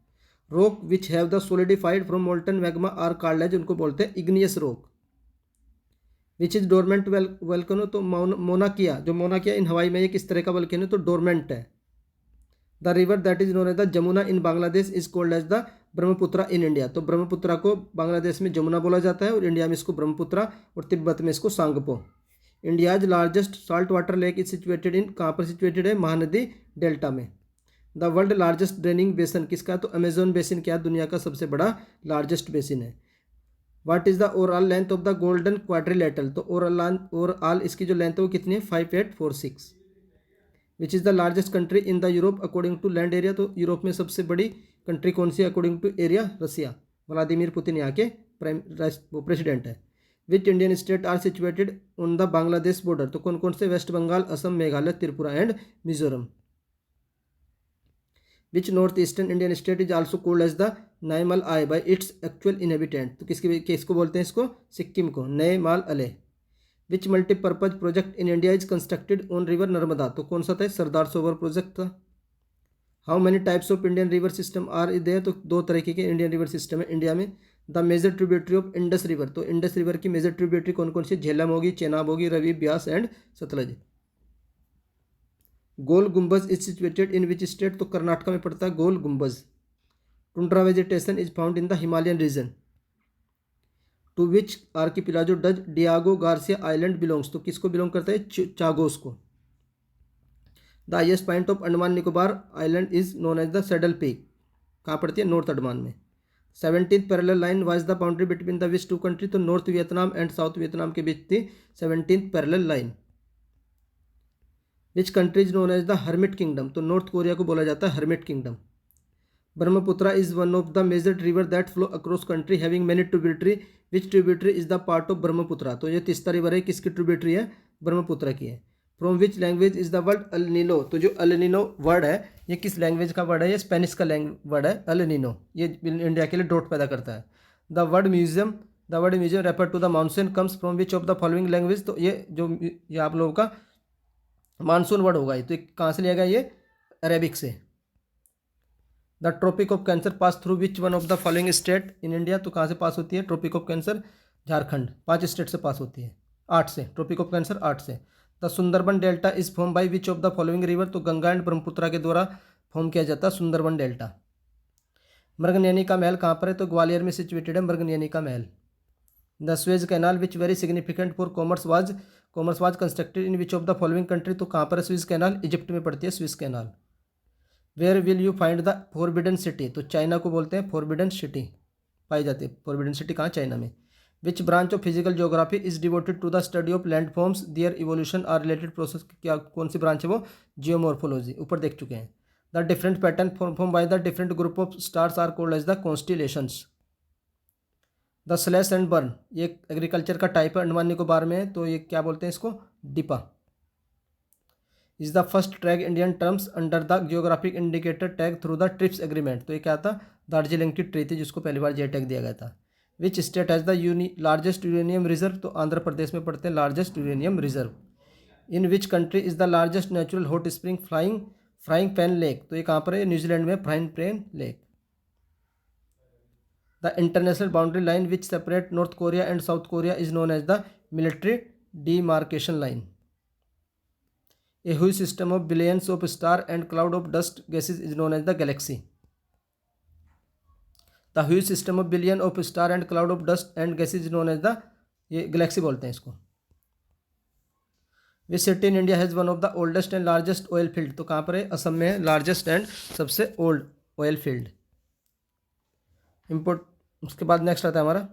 Rock which have the solidified from molten magma are called as, उनको बोलते हैं igneous rock. Which is dormant volcano, तो मोनाकिया, जो मोनाकिया इन हवाई में ये किस तरह का वल्केनो? तो डोरमेंट है। The river that is known as the Jamuna in Bangladesh is called as the Brahmaputra in India. तो ब्रह्मपुत्रा को बांग्लादेश में जमुना बोला जाता है और इंडिया में इसको ब्रह्मपुत्रा और तिब्बत में इसको Tsangpo. India's largest salt water lake is situated in, कहाँ पर सिचुएटेड है? महानदी डेल्टा में। The world largest draining basin किसका? तो अमेजोन बेसिन क्या दुनिया का सबसे बड़ा लार्जेस्ट बेसिन है। What is the overall length of the golden quadrilateral? तो ओवरऑल इसकी जो लेंथ है वो कितनी है? 5846। Which is the largest country in the Europe according to land area? तो यूरोप में सबसे बड़ी कंट्री कौन सी है according to area? Russia. Vladimir Putin यहाँ के प्रेसिडेंट है। Which Indian state are situated on the Bangladesh border? तो कौन कौन से? West Bengal, Assam, Meghalaya, Tripura and Mizoram. Which north eastern Indian state is also called as the Nyemael आय बाय इट्स एक्चुअल इनहेबिटेंट? तो किसको बोलते हैं इसको? सिक्किम को, नयमाल अले। Which multipurpose project in India is constructed on river Narmada? तो कौन सा था? सरदार सरोवर प्रोजेक्ट था। How many types of Indian river system are there? तो 2 तरीके के इंडियन रिवर सिस्टम है इंडिया में। The major tributary of Indus river? तो इंडस रिवर की मेजर ट्रिब्यूटरी कौन कौन सी? झेलम होगी, चेनाब होगी, Ravi, Beas and Sutlej. Gol Gumbaz is situated in which state? तो कर्नाटक में पड़ता है Gol Gumbaz. Tundra vegetation is found in the Himalayan region. To which archipelago does Diego Garcia island belongs? तो किसको बिलोंग करता है? चागोस को। The highest point of Andaman Nicobar island is known as the saddle peak, कहाँ पड़ती है? नॉर्थ अंडमान में। 17th parallel line was the boundary between the which 2 country? तो North Vietnam and South Vietnam के बीच थी 17th parallel line. Which country is known as the hermit kingdom? तो north Korea को बोला जाता है hermit kingdom. Brahmaputra is one of the major river that flow across country having many tributary. Which tributary is the part of Brahmaputra? तो ये तीसरा river है, किसकी ट्रिब्यूटरी है? ब्रह्मपुत्रा की है। From which language is the word El Nino? तो जो अल नीनो वर्ड है ये किस लैंग्वेज का वर्ड है? ये स्पेनिश का वर्ड है अल नीनो। ये इंडिया के लिए डॉट पैदा करता है। The word museum refer to the monsoon comes from which of the following language? तो ये आप लोगों का मानसून वर्ड होगा ये। तो कहाँ से लिया गया? ये अरेबिक से। The tropic of Cancer pass through which one of the following state in India? तो कहाँ से पास होती है Tropic of Cancer? Jharkhand. 5 state से पास होती है, 8 से। ट्रॉपिक ऑफ कैंसर 8 से। The Sundarban delta is form by which of the following river? तो गंगा एंड ब्रह्मपुत्रा के द्वारा फॉर्म किया जाता है सुंदरबन डेल्टा। मृगनयनी का महल कहाँ पर है? तो ग्वालियर में सिचुएटेड है मृगनयनी का महल। The Suez Canal which very significant for commerce was constructed in which of the following country? तो कहाँ पर है स्विस कैनाल? इजिप्ट में पड़ती है Suez canal. Where will you find the forbidden city? तो चाइना को बोलते हैं फॉरबिडन सिटी, पाई जाती है फॉरबिडन सिटी कहाँ? चाइना में। Which branch of physical geography is devoted to the study of land forms their evolution are related process? क्या कौन सी ब्रांच है वो? जियोमॉर्फोलॉजी, ऊपर देख चुके हैं। The different pattern form by the different group of stars are called as the constellations. The slash and burn ये agriculture का टाइप है, अंडमान निकोबार में है, तो ये क्या बोलते हैं इसको? डिपा। Is the first tag Indian terms under the geographic indicator tag through the TRIPS agreement? तो ये क्या था? दार्जिलिंग की ट्रीटी जिसको पहली बार जे टैग दिया गया था। Which state has the largest uranium reserve? तो आंध्र प्रदेश में पड़ते हैं largest uranium reserve. In which country is the largest natural hot spring frying pan lake? तो ये कहाँ पर है? न्यूजीलैंड में frying pan lake. The international boundary line which separate North Korea and South Korea is known as the military demarcation line. A huge system of billions of stars and cloud of dust gases is known as the galaxy. The huge system of billion of stars and cloud of dust and gases is known as the ये Galaxy बोलते हैं इसको। Which city in India has one of the oldest and largest oil field? तो कहाँ पर है? असम में है लार्जेस्ट एंड सबसे ओल्ड ऑयल फील्ड। इम्पोर्ट उसके बाद नेक्स्ट आता है हमारा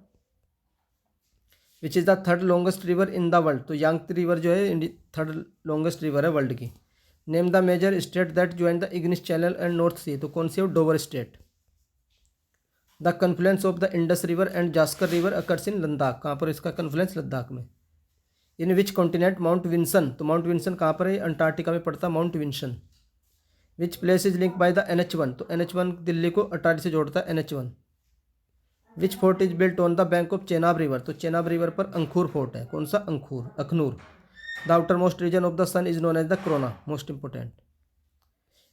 which is the third longest river in the world? तो यांगत्से रिवर जो है थर्ड लॉन्गेस्ट रिवर है वर्ल्ड की। Name the major state that join the English channel and North Sea? तो कौन सी है? Dover state. The confluence of the Indus river and Zanskar river occurs in Ladakh? कहाँ पर इसका कन्फ्लुएंस? लद्दाख में। In which continent Mount Vinson? तो माउंट विंसन कहाँ पर है? अंटार्कटिका में पड़ता Mount Vinson. Which place is link by the NH1? तो NH1 दिल्ली को अटारी से जोड़ता है NH1। Which fort is built on the bank of Chenab river? तो चेनाब रिवर पर अंखूर फोर्ट है। कौन सा? Ankhur, Akhnoor. The outer most region of the sun is known as the corona, most important.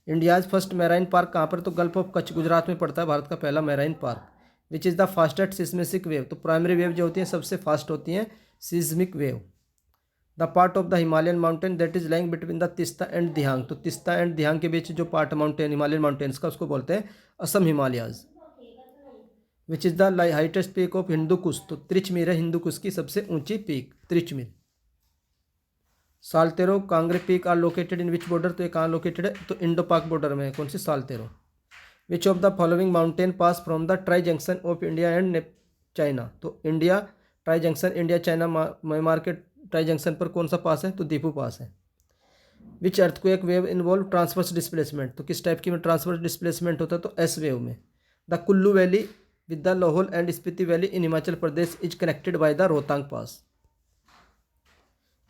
India's first marine park कहाँ पर? तो गल्फ ऑफ कच्छ गुजरात में पड़ता है भारत का पहला marine park. Which is the fastest seismic wave? तो प्राइमरी वेव जो होती है सबसे फास्ट होती हैं seismic wave. The part of the Himalayan mountain that is lying between the Teesta and Dihang, तो तिस्ता एंड दिहांग के बीच जो पार्ट माउंटेन हिमालयन माउंटेन्स का उसको बोलते हैं Assam Himalayas. Which is the highest peak of Hindu Kush, तो त्रिचमीर है हिंदू कुश की सबसे ऊंची peak Tirich Mir. Saltoro Kangri peak are located in which border, तो ये कहाँ लोकेटेड है, तो इंडो पाक बॉर्डर में है कौन सी, Saltoro. Which of the following mountain pass from the tri junction of India and China, तो India tri junction India China Myanmar के ट्राई जंक्शन पर कौन सा पास है, तो दीपू पास है। Which earthquake wave involve transverse displacement, तो किस टाइप की में ट्रांसवर्स डिस्प्लेसमेंट होता है, तो एस वेव में। The Kullu valley with the Lahaul and Spiti valley in Himachal Pradesh is connected by the Rohtang pass.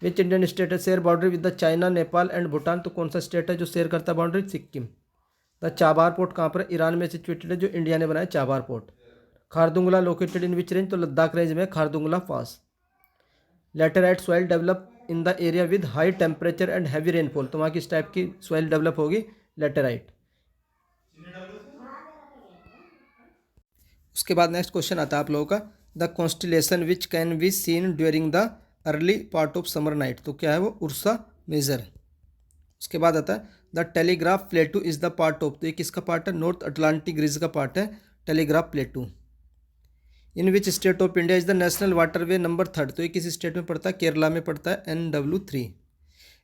Which Indian state है share boundary with the China Nepal and Bhutan, तो कौन सा स्टेट है जो शेयर करता है boundary, Sikkim. The Chabahar port कहाँ पर है, ईरान में सिचुएटेड है, जो इंडिया ने बनाया Chabahar port. Khardung La located in which range, तो लद्दाख रेंज में Khardung La pass. Laterite soil develop in the area with high temperature and heavy rainfall, तो वहाँ किस टाइप की सॉइल डेवलप होगी, लैटेराइट। उसके बाद नेक्स्ट क्वेश्चन आता है आप लोगों का, the constellation which can be scene during the early part of summer night, तो क्या है वो, उर्सा मेजर। उसके बाद आता है the telegraph प्लेटू is the part of, तो ये किसका पार्ट है, नॉर्थ अटलांटिक रीज का पार्ट है telegraph प्लेटू। In which state of India is the national waterway number 3, तो ये किस स्टेट में पड़ता है, केरला में पड़ता है NW3।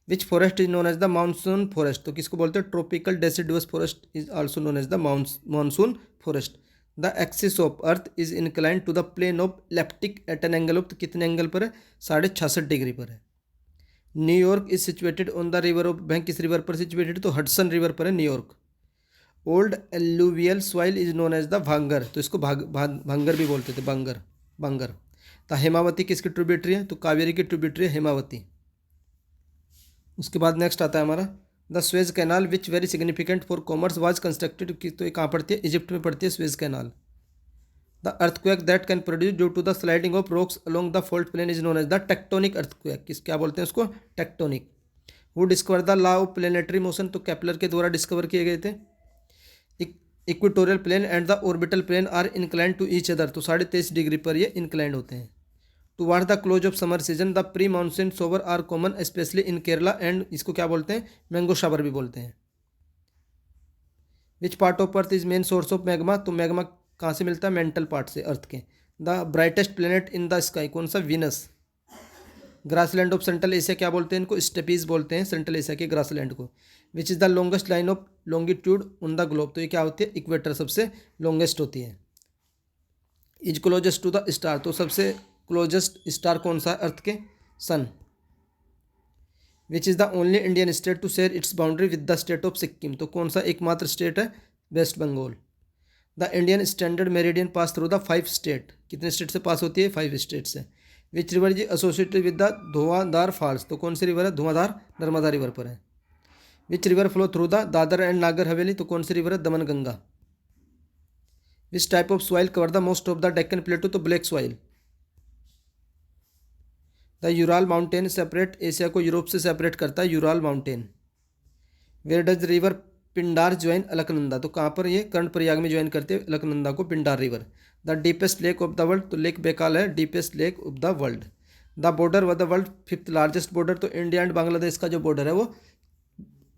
Which forest is known as the monsoon forest, तो किसको बोलते हैं, tropical deciduous forest is also known as the monsoon forest. The axis of earth is inclined to the plane of ecliptic at an angle of, तो कितने angle पर है, 66.5 degree पर है। New York is situated on the river of bank, किस river पर situated, तो Hudson river पर है New York. Old alluvial soil is known as the bhangar, तो इसको भांगर भी बोलते थे, भांगर भांगर। द हेमावती किसकी ट्रिब्यूटरी है, तो कावेरी की ट्रिब्यूटरी है हेमावती। उसके बाद नेक्स्ट आता है हमारा the Suez Canal which very significant for commerce was constructed, तो ये कहाँ पड़ती है, इजिप्ट में पड़ती है Suez Canal. The earthquake that can produce due to the sliding of rocks along the fault plane is known as the tectonic earthquake, किस क्या बोलते हैं उसको, tectonic. Who discover the law of planetary motion, तो Kepler के द्वारा discover किए गए थे। Equatorial plane and the orbital plane are inclined to each other, तो 23.5 डिग्री पर ये इंक्लाइंड होते हैं। Toward the close of summer season the pre monsoon shower are common especially in Kerala and, इसको क्या बोलते हैं, मैंगो शावर भी बोलते हैं। Which part of earth is main source of magma, तो मैग्मा कहाँ से मिलता है, मेंटल पार्ट से अर्थ के। The brightest planet in the sky, कौन सा, Venus. Grassland of central Asia क्या बोलते हैं इनको, स्टेपीज बोलते हैं सेंट्रल एशिया के ग्रासलैंड को। विच is the longest line of longitude on the globe, तो ये क्या होती है, इक्वेटर सबसे लॉन्गेस्ट होती है। Is closest to the star, तो सबसे क्लोजेस्ट स्टार कौन सा है अर्थ के, sun. Which is the only Indian state to share its boundary with the state of Sikkim, तो कौन सा एकमात्र स्टेट है, West Bengal. The Indian standard meridian pass through the 5 state, कितने स्टेट से पास होती है, 5 स्टेट से। Which river is associated with the Dhuandhar falls, तो कौन सी रिवर है, धुआंधार नर्मदा रिवर पर है। Which river flow through the Dadar and Nagar Haveli, तो कौन सी रिवर है, Daman Ganga. Which type of soil cover the most of the Deccan plateau, तो black soil. The Ural mountain separate Asia को यूरोप से सेपरेट करता है, Ural mountain. Where does river Pindar join Alaknanda, तो कहाँ पर ये कर्णप्रयाग में ज्वाइन करते हैं अलकनंदा को, Pindar river. The deepest lake of the world, तो लेक बेकाल है deepest lake of the world. The border व the world 5th largest border, तो इंडिया एंड बांग्लादेश का जो बॉर्डर है वो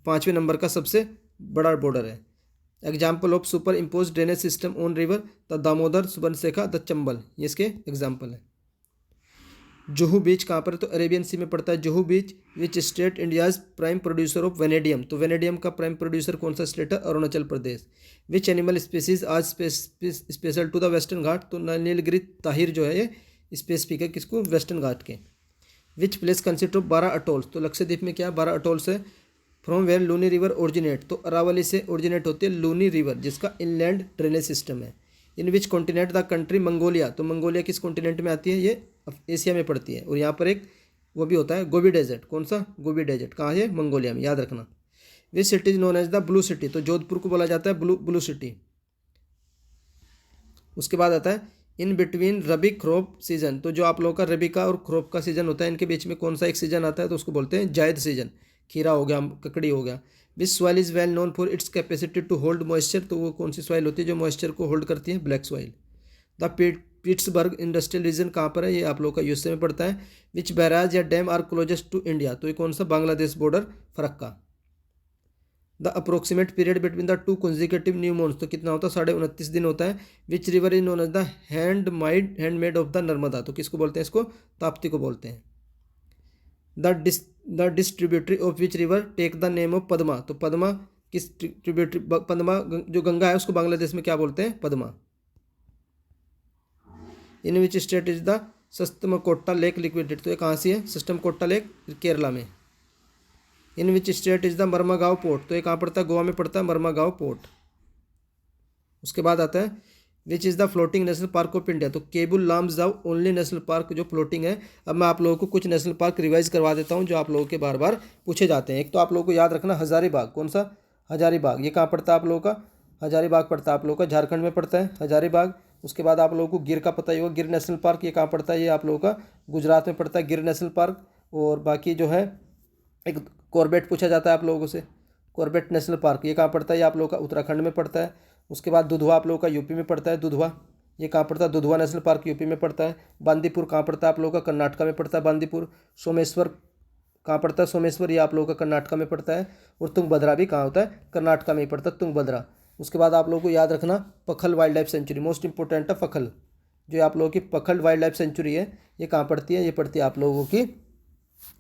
5वें नंबर का सबसे बड़ा बॉर्डर है। Example of super impose drainage system on river, the Damodar, Subarnarekha, the Chambal, ये इसके एग्जाम्पल है। जुहू बीच कहाँ पर है, तो अरेबियन सी में पड़ता है Juhu beach. Which state India's prime producer of vanadium, तो वेनेडियम का प्राइम प्रोड्यूसर कौन सा स्टेट है, Arunachal Pradesh. Which animal species आज special to the western Ghat, तो नीलगिरी ताहिर जो है ये स्पेसिफिक है किसको, वेस्टर्न घाट के। Which place consist of 12 atolls, तो लक्षद्वीप में क्या 12 अटोल्स है। From where Luni river originate, तो अरावली से ओरिजिनेट होती है लूनी रिवर जिसका इनलैंड ड्रेनेज सिस्टम है। In which continent the country Mongolia, तो मंगोलिया किस कॉन्टिनेंट में आती है, ये एशिया में पड़ती है। और यहाँ पर एक वो भी होता है गोबी डेजर्ट, कौन सा, गोबी डेजर्ट कहाँ है, मंगोलिया में, याद रखना। Which city is known as the blue city, तो जोधपुर को बोला जाता है ब्लू सिटी। उसके बाद आता है in between rabi crop season, तो जो आप लोगों का रबी का और क्रॉप का सीजन होता है इनके बीच में कौन सा एक सीजन आता है, तो उसको बोलते हैं जायद सीजन। खीरा हो गया, ककड़ी हो गया। Which soil is well known for its capacity to hold moisture, तो वो कौन सी सॉइल होती है जो मॉइस्चर को होल्ड करती है, black soil. The Pittsburgh industrial region कहाँ पर है, ये आप लोग का यूएसए में पड़ता है। विच बैराज या dam are closest to India, तो ये कौन सा, Bangladesh border Farakka. The approximate period between the two consecutive new moons, तो कितना होता है, 29.5 दिन होता है। Which river is known as the handmaid of the Narmada, तो किसको बोलते हैं, इसको ताप्ती को बोलते हैं। The distributary of which river take the name of Padma, तो पद्मा किस ट्रिब्यूटरी, पद्मा जो गंगा है उसको बांग्लादेश में क्या बोलते हैं, Padma. In which state is the Sasthamkotta lake लिक्विडेड, तो ये कहाँ से है, सस्टमकोट्टा लेक केरला में। In which state is the Marmagao port, तो ये कहाँ पड़ता है, गोवा में पड़ता है मर्मागांव पोर्ट। उसके बाद आता है which is the floating national park of India, तो Keibul Lamjao only national park जो फ्लोटिंग है। अब मैं आप लोगों को कुछ नेशनल पार्क रिवाइज करवा देता हूँ जो आप लोगों के बार बार पूछे जाते हैं। एक तो आप लोगों को याद रखना हजारीबाग, कौन सा, हजारीबाग, ये कहाँ पड़ता है आप लोगों का, हजारीबाग पड़ता है आप लोगों का झारखंड में पड़ता है हजारीबाग। उसके बाद आप लोगों को गिर का पता ही होगा, गिर नेशनल पार्क, ये कहाँ पड़ता है, ये आप लोगों का गुजरात में पड़ता है गिर नेशनल पार्क। और बाकी जो है एक कॉर्बेट पूछा जाता है आप लोगों से, कॉर्बेट नेशनल पार्क, ये कहाँ पड़ता है, ये आप लोगों का उत्तराखंड में पड़ता है। उसके बाद दुधवा आप लोगों का यूपी में पड़ता है, दुधवा, ये कहाँ पड़ता है, दुधवा नेशनल पार्क यूपी में पड़ता है। बांदीपुर कहाँ पड़ता है आप लोगों का, कर्नाटक में पड़ता है बांदीपुर। सोमेश्वर कहाँ पड़ता है, सोमेश्वर, ये आप लोगों का कर्नाटक में पड़ता है। और तुंगभद्रा भी कहाँ होता है, कर्नाटक में ही पड़ता है तुंगभद्रा। उसके बाद आप लोगों को याद रखना Pakhal wild life sanctuary, most important है पखल, जो आप लोगों की पखल वाइल्ड लाइफ सेंचुरी है, ये कहाँ पड़ती है, ये पड़ती है आप लोगों की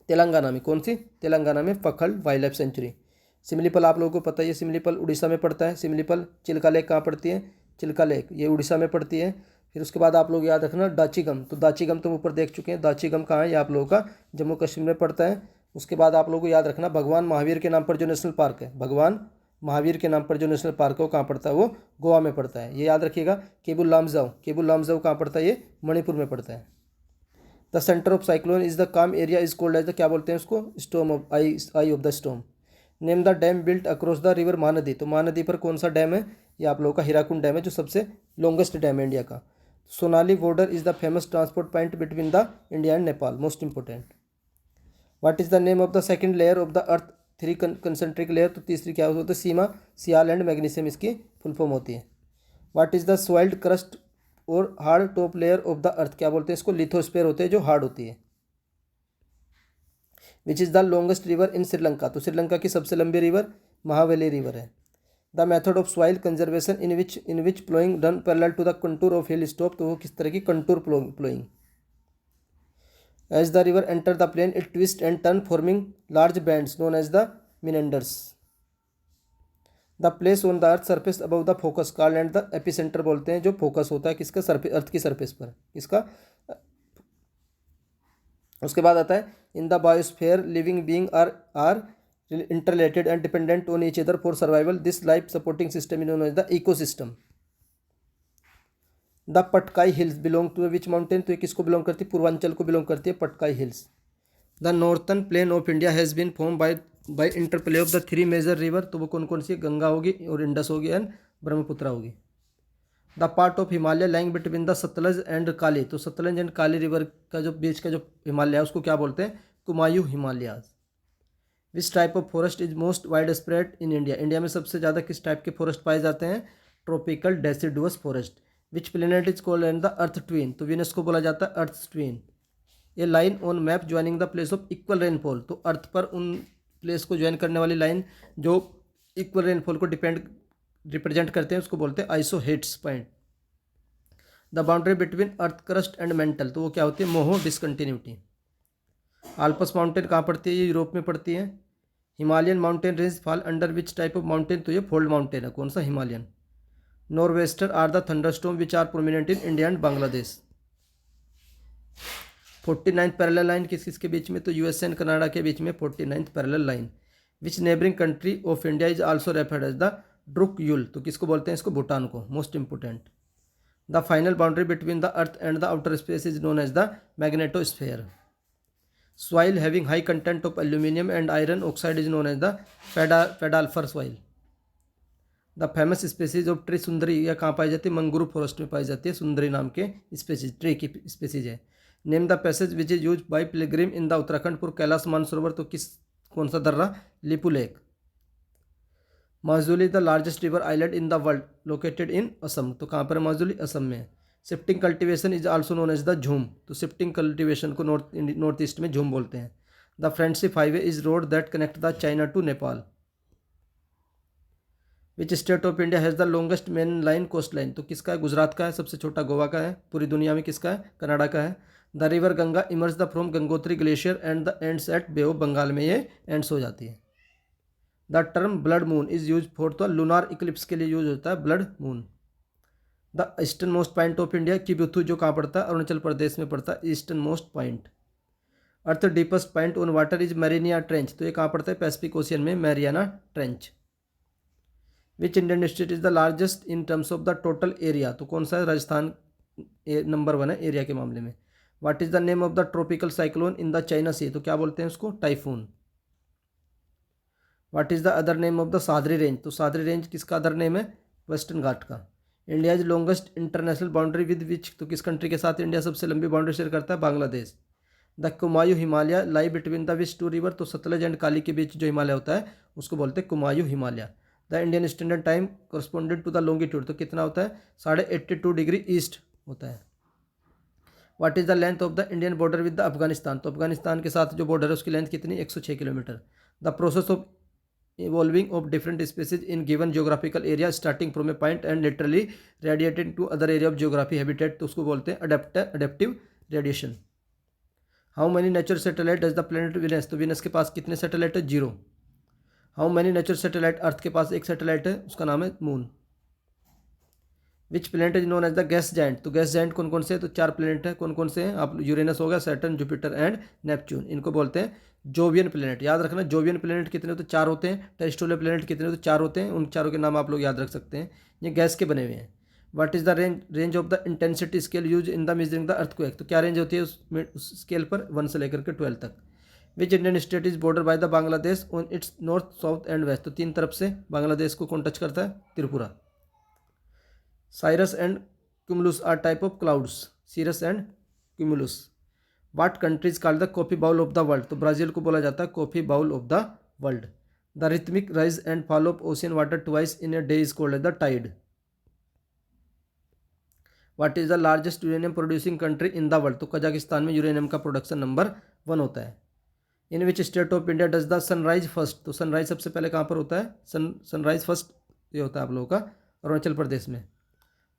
तेलंगाना में। कौन सी, तेलंगाना में Pakhal wild life sanctuary. Similipal आप लोगों को पता ही है, सिमलीपल उड़ीसा में पड़ता है सिमलीपल। चिल्का लेक कहाँ पड़ती है, चिल्का लेक, ये उड़ीसा में पड़ती है। फिर उसके बाद आप लोग याद रखना दाचीगम, तो दाचीगम तुम ऊपर देख चुके हैं, दाचीगम कहाँ है, ये आप लोगों का जम्मू कश्मीर में पड़ता है। उसके बाद आप लोगों को याद रखना भगवान महावीर के नाम पर जो नेशनल पार्क है, भगवान महावीर के नाम पर जो नेशनल पार्क है वो कहाँ पड़ता है, वो गोवा में पड़ता है, ये याद रखिएगा। केबुल लामजाओ, केबुल लामजाओ कहाँ पड़ता है, ये मणिपुर में पड़ता है। The centre of cyclone is the calm area is called as the, क्या बोलते हैं उसको, storm of eye of the storm. Name the dam built across the river Mahanadi, तो महानदी पर कौन सा डैम है, ये आप लोगों का हीराकुंड डैम है जो सबसे लॉन्गेस्ट डैम है इंडिया का। Sonauli border is the famous transport point between the India and Nepal, most important. What is the name of the second layer of the earth, 3 concentric layer, तो तीसरी क्या होती है, सीमा, सियाल एंड मैग्नीशियम इसकी full form होती है। What is the solid crust or hard top layer of the earth, क्या बोलते हैं इसको, लिथोस्फीयर होते हैं जो हार्ड होती है। Which is the longest river in Sri Lanka, तो श्रीलंका की सबसे लंबी रिवर महावेली रिवर है। The method of soil conservation in which ploughing done parallel to the contour of hill stop, तो वो किस तरह की contour ploughing. As the river enter the plain it twist and turn forming large bends known as the meanders. The place on the earth surface above the focus called and the epicentre, बोलते हैं जो focus होता है किसका, surface, अर्थ की surface पर, इसका। उसके बाद आता है in the biosphere living being are interrelated and dependent on each other for survival, this life supporting system is known as the ecosystem. The Patkai hills belong to which mountain, तो ये किसको बिलोंग करती है, पूर्वांचल को बिलोंग करती है Patkai hills. The northern plain of India has been form by interplay of the 3 major river, तो वो कौन कौन सी, गंगा होगी और इंडस होगी एंड ब्रह्मपुत्रा होगी। The part of Himalaya lying between the Sutlej and Kali, तो सतलज एंड काली रिवर का जो बीच का जो हिमालय है उसको क्या बोलते हैं, कुमायूं हिमालयाज। विच type of forest is most wide spread in India, India में सबसे ज़्यादा किस टाइप के फॉरेस्ट पाए जाते हैं, tropical deciduous forest. Which planet is called and the earth twin, तो वीनस को बोला जाता है earth twin. A line on map joining the place of equal rainfall, तो अर्थ पर उन प्लेस को ज्वाइन करने वाली लाइन जो इक्वल रेनफॉल को रिप्रेजेंट करते हैं उसको बोलते हैं isohyets point. The boundary between earth crust and mantle, तो वो क्या होती है, मोहो डिसकंटिन्यूटी। आल्पस माउंटेन कहाँ पड़ती है, ये यूरोप में पड़ती है। Himalayan mountain range fall under which type of mountain, तो ये फोल्ड माउंटेन है, कौन सा, Himalayan. Nor'wester are the thunderstorm which are prominent in India and Bangladesh. 49th parallel line किस किसके बीच में, तो यूएसए एंड कनाडा के बीच में 49th parallel line. Which neighbouring country of India is also referred as the Drukyul, तो किसको बोलते हैं इसको, भूटान को, most important. The final boundary between the earth and the outer space is known as the magnetosphere. Soil having high content of aluminium and iron oxide is known as the pedalfer soil. The famous species of tree sundari, यह कहाँ पाई जाती है, मंगुरु forest में पाई जाती है, सुंदरी नाम के स्पेसीज, ट्री की स्पेसीज है। Name the passage which is use by pilgrim in the Uttarakhand for Kailash Mansarovar, तो कौन सा दर्रा, Lipulekh. Majuli the largest river island in the world located in Assam, तो कहाँ पर है माजुली, असम में। Shifting cultivation is also known as the jhum, तो शिफ्टिंग कल्टीवेशन को नॉर्थ ईस्ट में झूम बोलते हैं। The friendship highway is road that connect the China to Nepal. Which state of India has the longest main line coast line, तो किसका है? गुजरात का है। सबसे छोटा गोवा का है। पूरी दुनिया में किसका है? कनाडा का है। The river Ganga emerge the from Gangotri glacier and the ends at bay of Bengal में ये एंड्स हो जाती है। The term blood moon is use for, तो लूनार इक्लिप्स के लिए यूज होता है blood moon. The eastern most point of India Kibithu जो कहाँ पड़ता है? अरुणाचल प्रदेश में पड़ता है eastern most point. Earth deepest point on water is Mariana trench, तो ये कहाँ पड़ता है? पैसिफिक ओशियन में Mariana trench. Which Indian state is the largest in terms of the total area, तो कौन सा है? राजस्थान नंबर 1 है एरिया के मामले में। What is the name of the tropical cyclone in the China sea, तो क्या बोलते हैं उसको? Typhoon. What is the other name of the Sahyadri range, तो सादरी रेंज किसका अदर नेम है? वेस्टर्न घाट का। India is longest international boundary with which, तो किस कंट्री के साथ इंडिया सबसे लंबी बाउंड्री शेयर करता है? Bangladesh. The Kumaon Himalaya lie between the which two river, तो सतलज एंड काली के बीच जो हिमालय होता है उसको बोलते हैं Kumaon Himalaya. The Indian standard time corresponded to the longitude, तो कितना होता है? 82.5 डिग्री ईस्ट होता है। What is the length of the Indian border with the Afghanistan, तो अफगानिस्तान के साथ जो बॉर्डर है उसकी लेंथ कितनी? 106 kilometre. The process of evolving of different species in given geographical area starting from a point and literally radiating to other area of geography habitat, तो उसको बोलते हैं adaptive radiation। How many natural satellite does the planet Venus, तो Venus के पास कितने satellite है? 0। How many natural satellite, earth के पास एक सैटेलाइट है उसका नाम है moon. Which planet is known as the gas giant, तो गैस जायंट कौन कौन से हैं? तो 4 प्लेनेट है। कौन कौन से हैं? आप यूरेनस हो गया, सैटर्न, जुपिटर एंड नेपच्यून, इनको बोलते हैं जोवियन प्लेनेट। याद रखना जोवियन प्लेनेट कितने होते हैं? 4 होते हैं। टेरेस्ट्रियल प्लेनेट कितने होते हैं? 4 होते हैं। उन चारों के नाम आप लोग याद रख सकते हैं, ये गैस के बने हुए हैं। What is the range of the intensity scale use in the measuring the earthquake, तो क्या रेंज होती है उस स्केल पर? 1 से लेकर के 12 तक। Which Indian state is border by the Bangladesh on its north, south and west, तो 3 तरफ से बांग्लादेश को कौन टच करता है? Tripura. Cirrus and cumulus are type of clouds, cirrus and cumulus. What country is called the coffee bowl of the world, तो Brazil को बोला जाता है coffee bowl of the world. The rhythmic rise and fall of ocean water twice in a day is called the tide. What is the largest uranium producing country in the world, तो Kazakhstan में uranium का production number 1 होता है। In which state of India does the sunrise first, तो sunrise सबसे पहले कहाँ पर होता है? सनराइज फर्स्ट ये होता है आप लोगों का अरुणाचल प्रदेश में।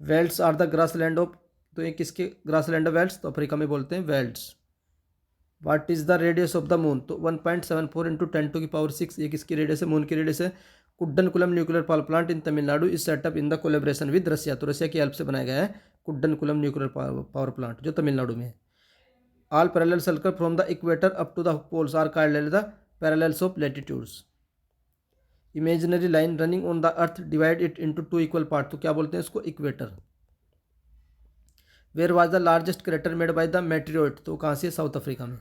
Velds are the grass land of, तो ये किसके ग्रास लैंड ऑफ वेल्ड्स? तो अफ्रीका में बोलते हैं velds. What is the radius of the moon, तो 1.74 इंटू 10⁶, ये किसकी रेडियस है? मून की रेडियस है। Kudankulam nuclear power plant in Tamil Nadu is set up in the collaboration with Russia, तो रसिया की हेल्प से बनाया गया है कुड्डनकुलम न्यूक्लियर पावर प्लांट जो तमिलनाडु में है। All parallel circle from the equator up to the poles are called the parallels of latitudes. Imaginary line running on the earth divide it into 2 equal part, तो क्या बोलते हैं इसको? Equator. Where was the largest crater made by the meteorite, तो कहाँ से? South Africa में।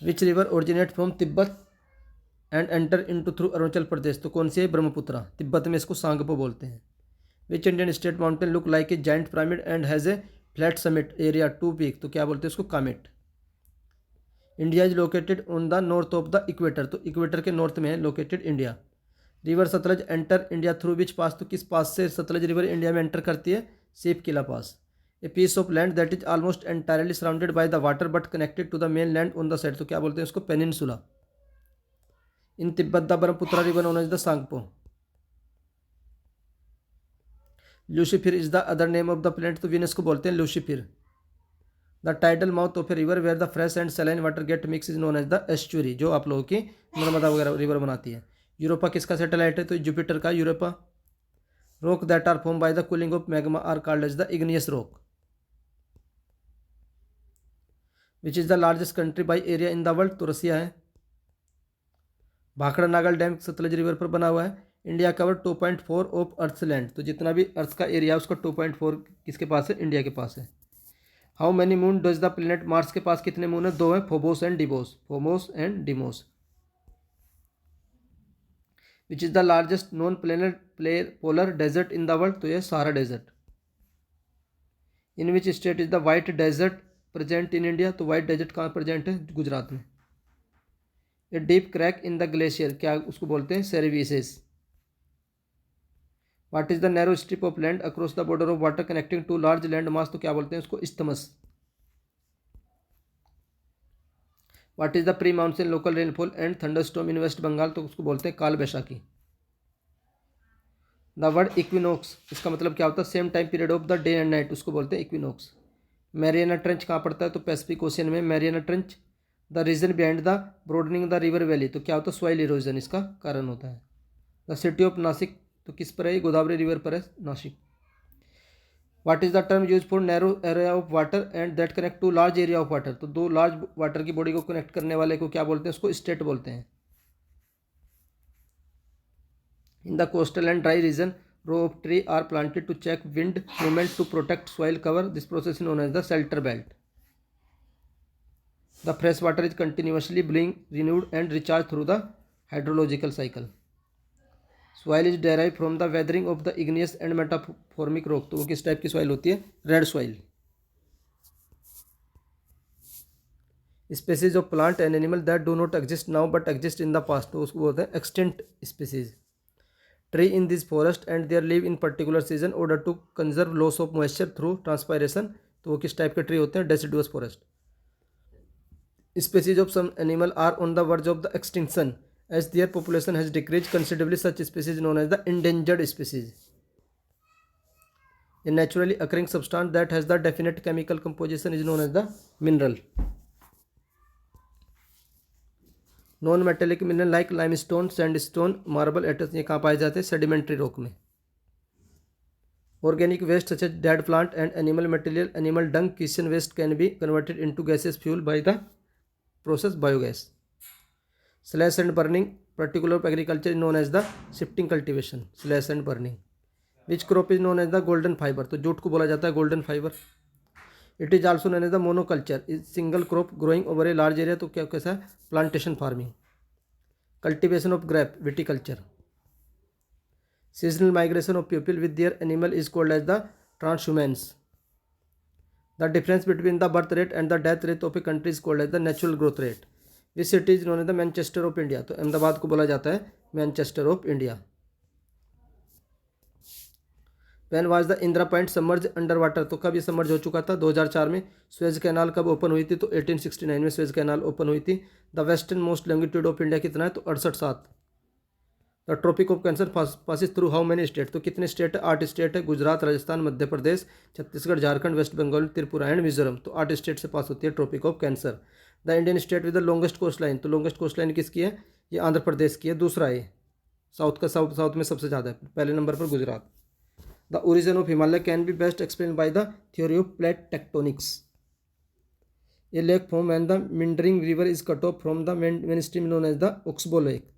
Which river originate from Tibet and enter into through Arunachal Pradesh, तो कौन सी है? ब्रह्मपुत्रा। तिब्बत में इसको सांगपो बोलते हैं। Which Indian state mountain look like a giant pyramid and has a flat summit area 2 peak, तो क्या बोलते हैं इसको? Kamet. India is located on the north of the equator, तो इक्वेटर के नॉर्थ में है located India. River Sutlej enter India through which pass, तो किस पास से सतलज रिवर इंडिया में एंटर करती है? Shipki La pass. A piece of land that is almost entirely surrounded by the water but connected to the mainland on the side, तो क्या बोलते हैं इसको? Peninsula. In Tibet the Brahmaputra river known as the Tsangpo. Lucifer is the other name of the planet, तो Venus को बोलते हैं Lucifer. The tidal mouth of a river where the fresh and saline water get mix is known as the estuary, जो आप लोगों की नर्मदा वगैरह river बनाती है। यूरोपा किसका सैटेलाइट है? तो जुपिटर का Europa. Rock that are form by the cooling of magma are called as the igneous rock. Which is the largest country by area in the world, तो रसिया है। Bhakra Nangal dam Sutlej river पर बना हुआ है। India cover 2.4 of earth land, तो जितना भी अर्थ का एरिया है उसका 2.4 किसके पास है? इंडिया के पास है। How many moon does the planet, Mars के पास कितने मून है? 2 है, Phobos and Deimos. Phobos and Deimos. Which is the largest non polar desert in the world, तो ये Sahara desert. In which state is the white desert present in India, तो white desert कहाँ present है? गुजरात में। A deep crack in the glacier, क्या उसको बोलते हैं? Crevasses. What is the narrow strip of land across the border of water connecting two large land mass, तो क्या बोलते हैं उसको, isthmus. What is the pre monsoon local rainfall and thunderstorm in West Bengal, तो उसको बोलते हैं काल बैसाखी। द वर्ड इक्विनोक्स, इसका मतलब क्या होता है, same time period of the day and night, उसको बोलते हैं इक्विनोक्स। मैरियाना ट्रेंच कहाँ पड़ता है, तो पैसिफिक ओशियन में Mariana Trench. The region behind the broadening the river valley, तो क्या होता है, सॉइल इरोजन इसका कारण होता है। द सिटी ऑफ नासिक, तो किस पर है, गोदावरी रिवर पर है Nashik. What is the term use for narrow area of water and that connect two large area of water, तो दो लार्ज वाटर की बॉडी को कनेक्ट करने वाले को क्या बोलते हैं, उसको स्टेट बोलते हैं। In the coastal and dry region row of tree are planted to check wind movement to protect soil cover. This process is known as the shelter belt. The fresh water is continuously being renewed and recharged through the hydrological cycle. Soil is derived from the weathering of the igneous and metamorphic rock. तो वो किस type की soil होती है, red soil. Species of plant and animal that do not exist now but exist in the past, तो उसको बोलते हैं extent species. Tree in this forest and they live in particular season order to conserve loss of moisture through transpiration, तो वो किस type के tree होते हैं, deciduous forest. Species of some animal are on the verge of the extinction as their population has decreased considerably. Such species known as the endangered species. A naturally occurring substance that has the definite chemical composition is known as the mineral. Non metallic mineral like limestone, sandstone, marble, etc, ये कहाँ पाए जाते हैं, sedimentary rock में। Organic waste such as dead plant and animal material, animal dung, kitchen waste can be converted into gases fuel by the process biogas. Slash and burning particular of agriculture known as the shifting cultivation, slash and burning. Which crop is known as the golden fibre, तो jute को बोला जाता है golden fibre. It is also known as the monoculture, is single crop growing over a large area, तो क्या कैसा है, plantation farming. Cultivation of grape, viticulture. Seasonal migration of people with their animal is called as the transhumance. The difference between the birth rate and the death rate of a country is called as the natural growth rate. Which city is known as the Manchester of India, तो अहमदाबाद को बोला जाता है Manchester of India. When was the Indira Point submerge under water, तो कब ये submerge हो चुका था, 2004 में। स्वेज कैनाल कब ओपन हुई थी, तो 1869 में स्वेज कैनाल ओपन हुई थी। The western most longitude of India कितना है, तो 68.7। The tropic of Cancer passes through how many state, तो कितने स्टेट है, 8 स्टेट है, गुजरात, राजस्थान, मध्य प्रदेश, छत्तीसगढ़, झारखंड, वेस्ट बंगाल, त्रिपुरा एंड मिजोरम, तो 8 स्टेट से पास होती है Tropic of Cancer. The Indian state with the longest coast line, तो लॉन्गेस्ट कोस्ट लाइन किसकी है, ये आंध्र प्रदेश की है, दूसरा है साउथ का, साउथ में सबसे ज़्यादा है, पहले नंबर पर Gujarat. The origin of Himalaya can be best explained by the theory of plate tectonics. A lake formed when the meandering river is cut off from the mainstream known as the Oxbow Lake.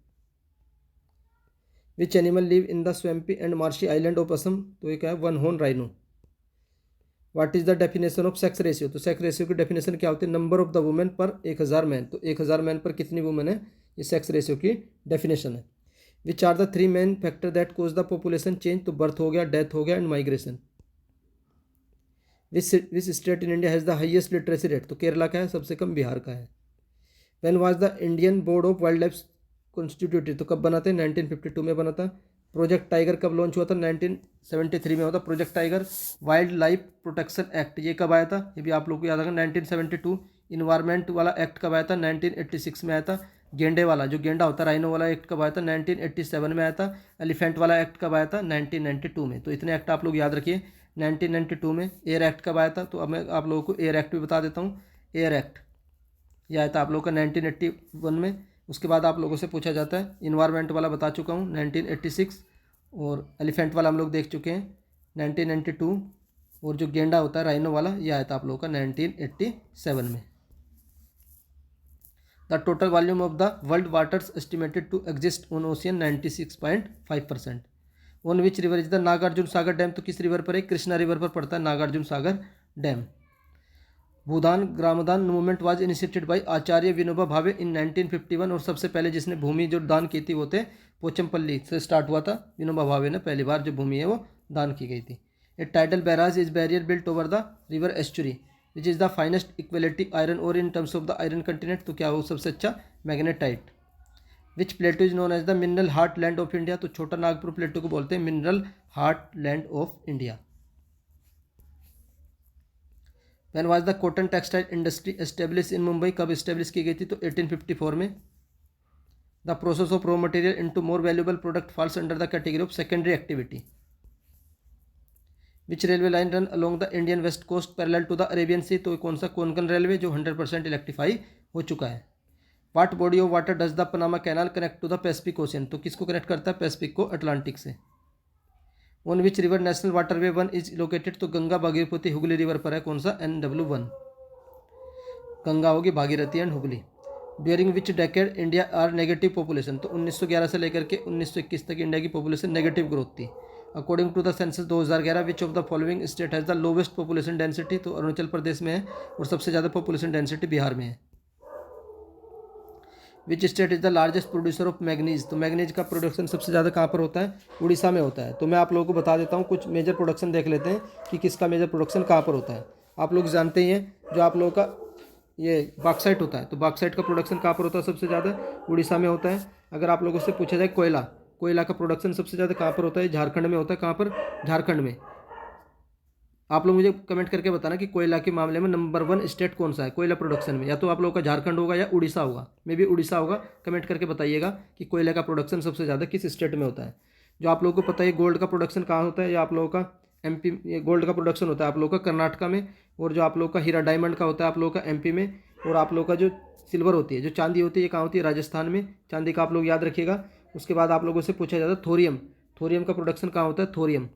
Which animal live in the swampy and marshy island of Assam? तो ये क्या है, one horn rhino. What is the definition of sex ratio? तो sex ratio की definition क्या होती है, number of the women पर 1000 मैन, तो 1000 मैन पर कितनी वुमेन है, ये सेक्स रेशियो की डेफिनेशन है। Which are the 3 main factor that cause the population change, तो बर्थ हो गया, डेथ हो गया and migration. Which state in India has the highest literacy rate, तो केरला का है, सबसे कम बिहार का है। When was the Indian board of wild life constituted, तो कब बना था, 1952 में बना था। प्रोजेक्ट टाइगर कब लॉन्च हुआ था, 1973 में हुआ था project tiger. Wild life protection act ये कब आया था, ये भी आप लोग को याद होगा, 1972। इन्वायरमेंट वाला एक्ट कब आया था, 1986 में आया था। गेंडे वाला, जो गेंडा होता है, राइनो वाला एक्ट कब आया था, 1987 में आया था। एलिफेंट वाला एक्ट कब आया था, 1992 में। तो इतने एक्ट आप लोग याद रखिए। 1992 में एयर एक्ट कब आया था, तो अब मैं आप लोगों को एयर एक्ट भी बता देता हूँ। एयर एक्ट यह आया था आप लोगों का 1981 में। उसके बाद आप लोगों से पूछा जाता है, इन्वायरमेंट वाला बता चुका हूँ 1986, और एलिफेंट वाला हम लोग देख चुके हैं 1992, और जो गेंडा होता है राइनो वाला, यह आया था आप लोगों का 1987 में। The total volume of the world waters estimated to exist on ocean 96.5%. On which river is the Nagarjuna Sagar dam, तो किस रिवर पर है, कृष्णा रिवर पर पड़ता है Nagarjuna Sagar dam. Bhoodan Gramdan movement was initiated by Acharya Vinoba Bhave in 1951, और सबसे पहले जिसने भूमि जो दान की थी वो थे पोचमपल्ली से स्टार्ट हुआ था। विनोबा भावे ने पहली बार जो भूमि है वो दान की गई थी। A tidal barrage is barrier built over the river estuary which is the finest equality iron ore in terms of the iron content, तो क्या हो सबसे अच्छा, magnetite. Which plateau is known as the mineral heart land of India, तो Chota Nagpur plateau को बोलते हैं mineral heart land of India. When was the cotton textile industry establish in Mumbai, कब एस्टेब्लिश की गई थी, तो 1854 में। The process of raw material into more valuable product falls under the category of secondary activity. Which railway line run along the Indian west coast parallel to the Arabian sea, तो कौन सा Konkan railway जो 100% electrify हो चुका है। What body of water does the Panama canal connect to the Pacific ocean, तो किसको connect करता है, पैसिफिक को अटलांटिक से। On which river national waterway 1 is located, तो गंगा भागीरथी हुगली रिवर पर है, कौन सा, NW1। गंगा होगी, Bhagirathi and Hooghly. During which decade India are negative population, तो 1911 से लेकर के 1921 तक इंडिया की पॉपुलेशन नेगेटिव ग्रोथ थी। According to the census 2011 which of the following state has the lowest population density, तो अरुणाचल प्रदेश में है और सबसे ज़्यादा पॉपुलेशन डेंसिटी बिहार में है। Which state is the largest producer of manganese, तो मैग्नीज का प्रोडक्शन सबसे ज़्यादा कहाँ पर होता है, उड़ीसा में होता है। तो मैं आप लोगों को बता देता हूँ, कुछ मेजर प्रोडक्शन देख लेते हैं कि किसका मेजर प्रोडक्शन कहाँ पर होता है। आप लोग जानते ही हैं, जो आप लोगों का ये बॉक्साइट होता है, तो बॉक्साइट का प्रोडक्शन कहाँ पर होता है, सबसे ज़्यादा उड़ीसा में होता है। अगर आप लोगों से पूछा जाए कोयला का प्रोडक्शन सबसे ज़्यादा कहाँ पर होता है, झारखंड में होता है। कहाँ पर, झारखंड में। आप लोग मुझे कमेंट करके बताना कि कोयला के मामले में नंबर 1 स्टेट कौन सा है कोयला प्रोडक्शन में, या तो आप लोगों का झारखंड होगा या उड़ीसा होगा, मे भी उड़ीसा होगा। कमेंट करके बताइएगा कि कोयला का प्रोडक्शन सबसे ज़्यादा किस स्टेट में होता है। जो आप लोगों को पता है गोल्ड का प्रोडक्शन कहाँ होता है, या आप लोगों का MP, ये गोल्ड का प्रोडक्शन होता है आप लोगों का कर्नाटका में, और जो आप लोगों का हीरा डायमंड का होता है आप लोगों का MP में, और आप लोगों का जो सिल्वर होती है, जो चांदी होती है, ये कहाँ होती है, राजस्थान में। चांदी का आप लोग याद रखिएगा। उसके बाद आप लोगों से पूछा जाता है थोरियम का प्रोडक्शन कहाँ होता है, थोरियम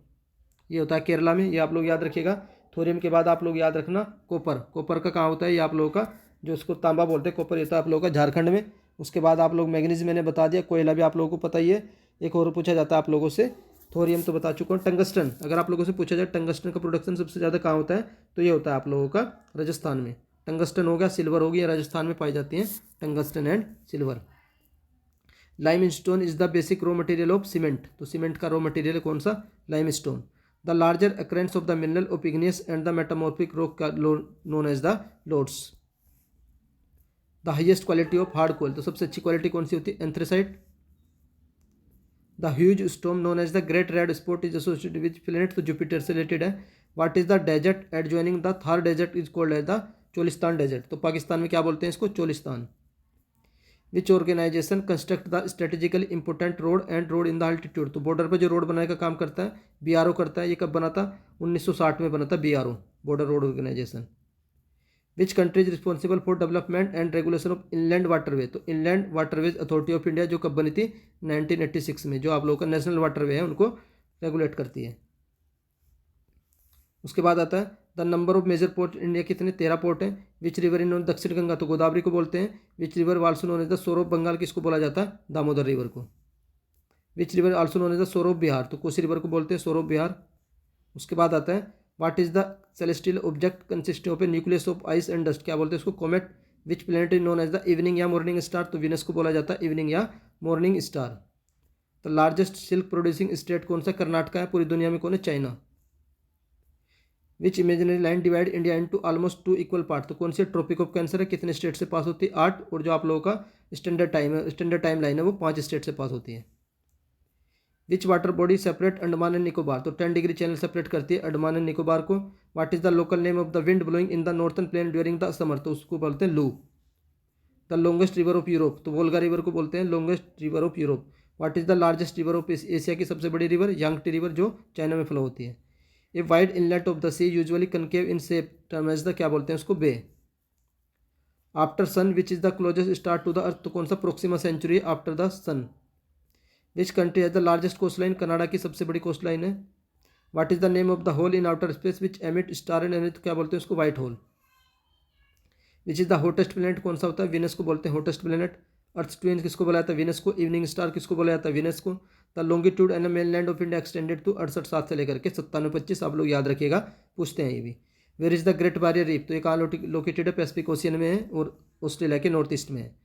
ये होता है केरला में, ये आप लोग याद रखिएगा। थोरियम के बाद आप लोग याद रखना कॉपर का कहाँ होता है, ये आप लोगों का जो उसको तांबा बोलते हैं, कॉपर, ये होता है आप लोगों का झारखंड में। उसके बाद आप लोग मैग्नीज मैंने बता दिया, कोयला भी आप लोगों को पता ही है। एक और पूछा जाता है आप लोगों से, थोरियम तो बता चुका हूँ। टंगस्टन, अगर आप लोगों से पूछा जाए टंगस्टन का प्रोडक्शन सबसे ज़्यादा कहाँ होता है, तो ये होता है आप लोगों का राजस्थान में। टंगस्टन हो गया, सिल्वर होगी, राजस्थान में पाई जाती हैं tungsten and silver. Lime stone is the basic raw material of cement, तो सीमेंट का रॉ मटेरियल कौन सा, lime stone. The larger occurrence of the mineral of igneous and the metamorphic rock known as the lodes. The highest quality of hard coal, तो सबसे अच्छी quality कौन सी होती है, anthracite. The huge storm known as the great red spot is associated with planet, तो Jupiter से related है। What is the desert adjoining the Thar desert is called as the Cholistan desert, तो पाकिस्तान में क्या बोलते हैं इसको, Cholistan. Which organisation construct the strategically important road in the altitude, तो बॉर्डर पर जो रोड बनाने का काम करता है BRO करता है। ये कब बना था, 1960 में बना था BRO, border road organisation. Which country is responsible for development and regulation of inland waterway, तो inland waterways authority of India जो कब बनी थी, 1986 में। जो आप लोगों का नेशनल वाटरवे है उनको रेगुलेट करती है। उसके बाद आता है the number of major port India, कितने, 13 पोर्ट हैं। विच रिवर इन दक्षिण गंगा, तो गोदावरी को बोलते हैं। Which river also known as the sorrow of Bengal, किसको बोला जाता है, दामोदर रिवर को। Which river also known as the sorrow of Bihar, तो कोसी रिवर को बोलते हैं सोर ऑफ बिहार। उसके बाद आता है what is the celestial object consisting of a nucleus of ice and dust, क्या बोलते हैं इसको, comet. Which planet is known as the evening या मॉर्निंग स्टार, तो विनस को बोला जाता है इवनिंग या morning star. The largest silk producing state कौन सा, कर्नाटका है। पूरी दुनिया में कौन है, China. Which imaginary line divide India into almost 2 equal part, तो कौन सी ट्रॉपिक ऑफ कैंसर है, कितने स्टेट से पास होती है, 8। और जो आप लोगों का स्टैंडर्ड टाइम लाइन है वो 5 स्टेट से पास होती है। Which water body separate Andaman and Nicobar, तो 10 डिग्री चैनल सेपरेट करती है अंडमान एंड निकोबार को। What is the local name of the wind blowing in the northern plain during the summer, तो उसको बोलते हैं लू। The longest river of Europe, तो वोल्गा रिवर को बोलते हैं longest river of Europe. What is the largest river of Asia की सबसे बड़ी रिवर, यांगटी रिवर जो चाइना में फ्लो होती है। A wide inlet of the sea usually concave in shape term as the, क्या बोलते हैं उसको, bay. After sun which is the closest star to the earth, तो कौन सा Proxima Centauri after the sun. Which country has the largest coast line, Canada की सबसे बड़ी कोस्ट लाइन है। What is the name of the hole in outer space which emit star and energy, क्या बोलते हैं उसको, white hole. Which is the hottest planet, कौन सा होता है, विनस को बोलते हैं हॉटेस्ट प्लेनेट। अर्थ ट्विन किसको बोला जाता है, विनस को। इवनिंग स्टार किसको बोला जाता है, विनस को। The longitude and mainland of India extended to 68 से लेकर के 97-25, आप लोग याद रखिएगा, पूछते हैं ये भी। Where is the Great Barrier Reef, तो ये कहाँ लोकेटेड है, पैसिफिक ओशियन में है और ऑस्ट्रेलिया के नॉर्थ ईस्ट में है।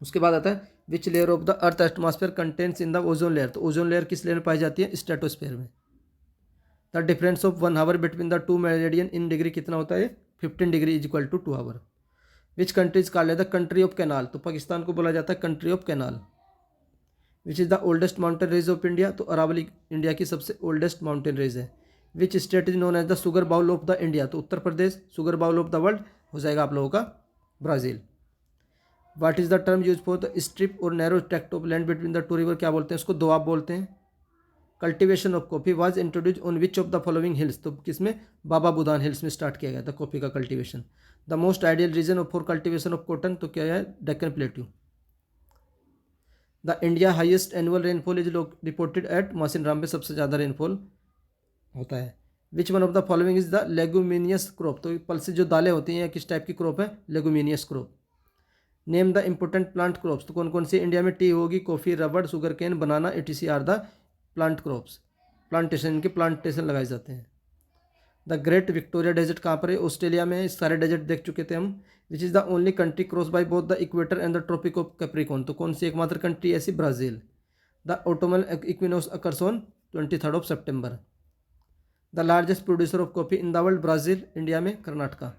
उसके बाद आता है which layer of the earth atmosphere contents in the ozone layer, तो ओजोन लेयर किस लेयर में पाई जाती है, स्ट्रेटोस्फेयर में। The difference of 1 hour between the 2 meridian in degree कितना होता है, 15 degree is equal to 2 hour. Which country is called the country of canal, तो पाकिस्तान को बोला जाता है country of canal. Which is the oldest mountain range of India, तो Aravalli India की सबसे ओल्डेस्ट माउंटेन रेंज है। Which state is known as the sugar bowl of the India, तो Uttar Pradesh. Sugar bowl of the world हो जाएगा आप लोगों का Brazil. What is the term use for the strip or narrow tract of land between the two river, क्या बोलते हैं उसको, दोआब बोलते हैं। Cultivation of coffee was introduce on which of the following hills, तो किसमें, बाबा बुदान हिल्स में स्टार्ट किया गया था कॉफी का cultivation. The most ideal region for cultivation of cotton, तो क्या है, Deccan plateau. The India highest annual rainfall is reported at, Mawsynram में सबसे ज़्यादा रेनफॉल होता है। Which one of the following is the leguminous crop, तो पल्सेस जो दालें होती हैं किस टाइप की क्रॉप है, leguminous crop. Name the important plant crops, तो कौन कौन सी इंडिया में टी होगी, कॉफ़ी, रबड़, sugar cane, banana, etc are the plant crops. Plantation, इनके प्लांटेशन लगाए जाते हैं। द ग्रेट विक्टोरिया डेजर्ट कहाँ पर है, ऑस्ट्रेलिया में है। सारे डेजर्ट देख चुके थे हम। Which is the only country cross by both the equator and the tropic of Capricorn, तो कौन सी एकमात्र कंट्री ऐसी, Brazil. The autumnal equinox occurs on 23 September. The largest producer of coffee in the world, Brazil. India में Karnataka.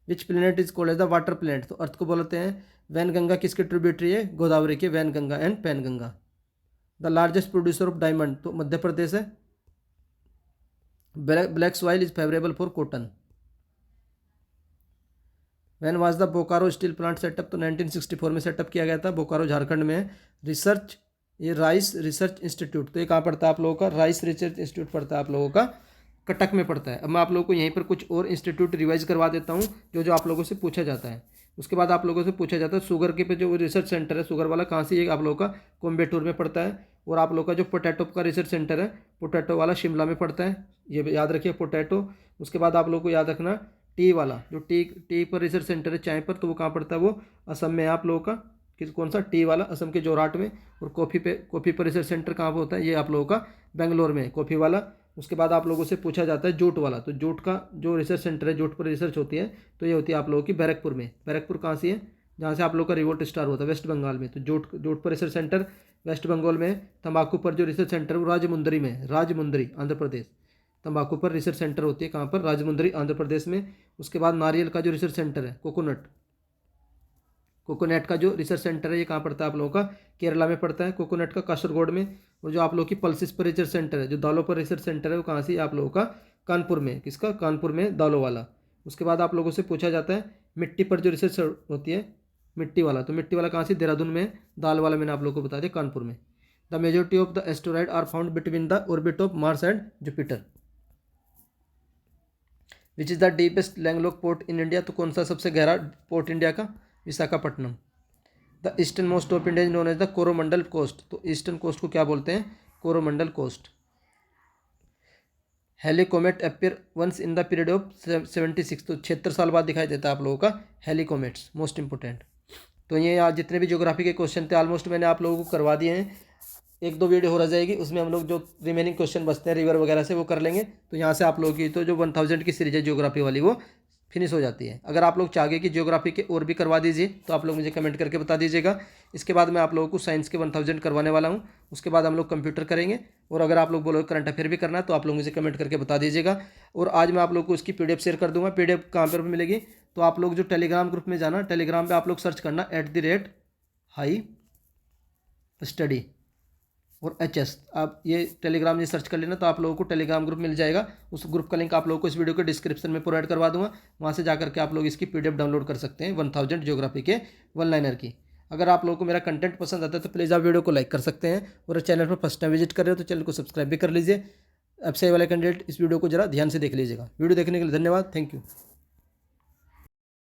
Which planet is called as the water planet, तो earth को बोलते हैं वैनगंगा, किसके ट्रिब्यूटरी है, गोदावरी के, Wainganga and Penganga. The largest producer of diamond, तो मध्य प्रदेश है। Black soil is favourable for cotton. When was the Bokaro steel plant set up, तो 1964 में सेटअप किया गया था। बोकारो झारखंड में है। रिसर्च, ये राइस रिसर्च इंस्टीट्यूट, तो ये कहाँ पड़ता है आप लोगों का, राइस रिसर्च इंस्टीट्यूट पड़ता है आप लोगों का कटक में पड़ता है। अब मैं आप लोगों को यहीं पर कुछ और इंस्टीट्यूट रिवाइज करवा देता हूँ जो आप लोगों से पूछा जाता है। उसके बाद आप लोगों से पूछा जाता है शुगर के पे जो रिसर्च सेंटर है, शुगर वाला कहाँ से, ये आप लोगों का कोयम्बटूर में पड़ता है। और आप लोगों का जो पोटैटो का रिसर्च सेंटर है, पोटैटो वाला शिमला में पड़ता है, ये याद रखिए पोटैटो। उसके बाद आप लोगों को याद रखना टी वाला, जो टी पर रिसर्च सेंटर है, चाय पर, तो वो कहाँ पड़ता है, वो असम में है आप लोगों का। किस कौन सा, टी वाला, असम के जोरहाट में। और कॉफ़ी पर रिसर्च सेंटर कहाँ पर होता है, ये आप लोगों का बेंगलोर में, कॉफ़ी वाला। उसके बाद आप लोगों से पूछा जाता है जूट वाला, तो जूट का जो रिसर्च सेंटर है, जूट पर रिसर्च होती है, तो ये होती है आप लोगों की बैरकपुर में। बैरकपुर कहाँ से है, जहाँ से आप लोगों का रिवोल्ट स्टार्ट होता है, वेस्ट बंगाल में। तो जूट पर रिसर्च सेंटर वेस्ट बंगाल में। तंबाकू पर जो रिसर्च सेंटर है वो राजमुंदरी में, राजमुंदरी आंध्र प्रदेश। तंबाकू पर रिसर्च सेंटर होती है कहाँ पर, राजमुंदरी आंध्र प्रदेश में। उसके बाद नारियल का जो रिसर्च सेंटर है, कोकोनट का जो रिसर्च सेंटर है, ये कहाँ पड़ता है आप लोगों का, केरला में पड़ता है, कोकोनट का कासरगोड में। और जो आप लोगों की पल्सिस पर रिसर्च सेंटर है, जो दालों पर रिसर्च सेंटर है, वो कहाँ से, आप लोगों का कानपुर में। किसका, कानपुर में, दालों वाला। उसके बाद आप लोगों से पूछा जाता है मिट्टी पर जो रिसर्च होती है, मिट्टी वाला, तो मिट्टी वाला कहाँ से, देहरादून में। दाल वाला मैंने आप लोगों को बता दिया, कानपुर में। The majority of the asteroid are found between the orbit of Mars and Jupiter. Which is the deepest landlock port in India, तो कौन सा सबसे गहरा पोर्ट इंडिया का, Visakhapatnam. The eastern most of India is known as the Coromandel coast, तो eastern coast को क्या बोलते हैं, Coromandel coast. Halley comet appear once in the period of 76, तो 76 साल बाद दिखाई देता है आप लोगों का हेलीकोमेट्स, मोस्ट इंपोर्टेंट। तो ये आज जितने भी ज्योग्राफी के क्वेश्चन थे ऑलमोस्ट मैंने आप लोगों को करवा दिए हैं। एक दो वीडियो हो रह जाएगी, उसमें हम लोग जो रिमेनिंग क्वेश्चन बचते हैं रिवर वगैरह से वो कर लेंगे। तो यहाँ से आप लोगों की तो जो 1000 की सीरीज है ज्योग्राफी वाली वो फिनिश हो जाती है। अगर आप लोग चाहेंगे कि ज्योग्राफी के और भी करवा दीजिए तो आप लोग मुझे कमेंट करके बता दीजिएगा। इसके बाद मैं आप लोगों को साइंस के 1000 करवाने वाला हूँ। उसके बाद हम लोग कंप्यूटर करेंगे। और अगर आप लोग बोलोगे करंट अफेयर भी करना है तो आप लोग मुझे कमेंट करके बता दीजिएगा। और आज मैं आप लोग को इसकी PDF शेयर कर दूँगा। PDF कहाँ पर मिलेगी, तो आप लोग जो टेलीग्राम ग्रुप में जाना, टेलीग्राम पर आप लोग सर्च करना @हाई स्टडी और HS, आप ये टेलीग्राम ये सर्च कर लेना तो आप लोगों को टेलीग्राम ग्रुप मिल जाएगा। उस ग्रुप का लिंक आप लोगों को इस वीडियो के डिस्क्रिप्शन में प्रोवाइड करवा दूंगा। वहाँ से जाकर के आप लोग इसकी PDF डाउनलोड कर सकते हैं 1000 ज्योग्राफी के 1 लाइनर की। अगर आप लोगों को मेरा कंटेंट पसंद आता है तो प्लीज़ आप वीडियो को लाइक कर सकते हैं। और चैनल पर फर्स्ट टाइम विजिट कर रहे हो तो चैनल को सब्सक्राइब भी कर लीजिए। अब से वाले कैंडिडेट इस वीडियो को जरा ध्यान से देख लीजिएगा। वीडियो देखने के लिए धन्यवाद। Thank you.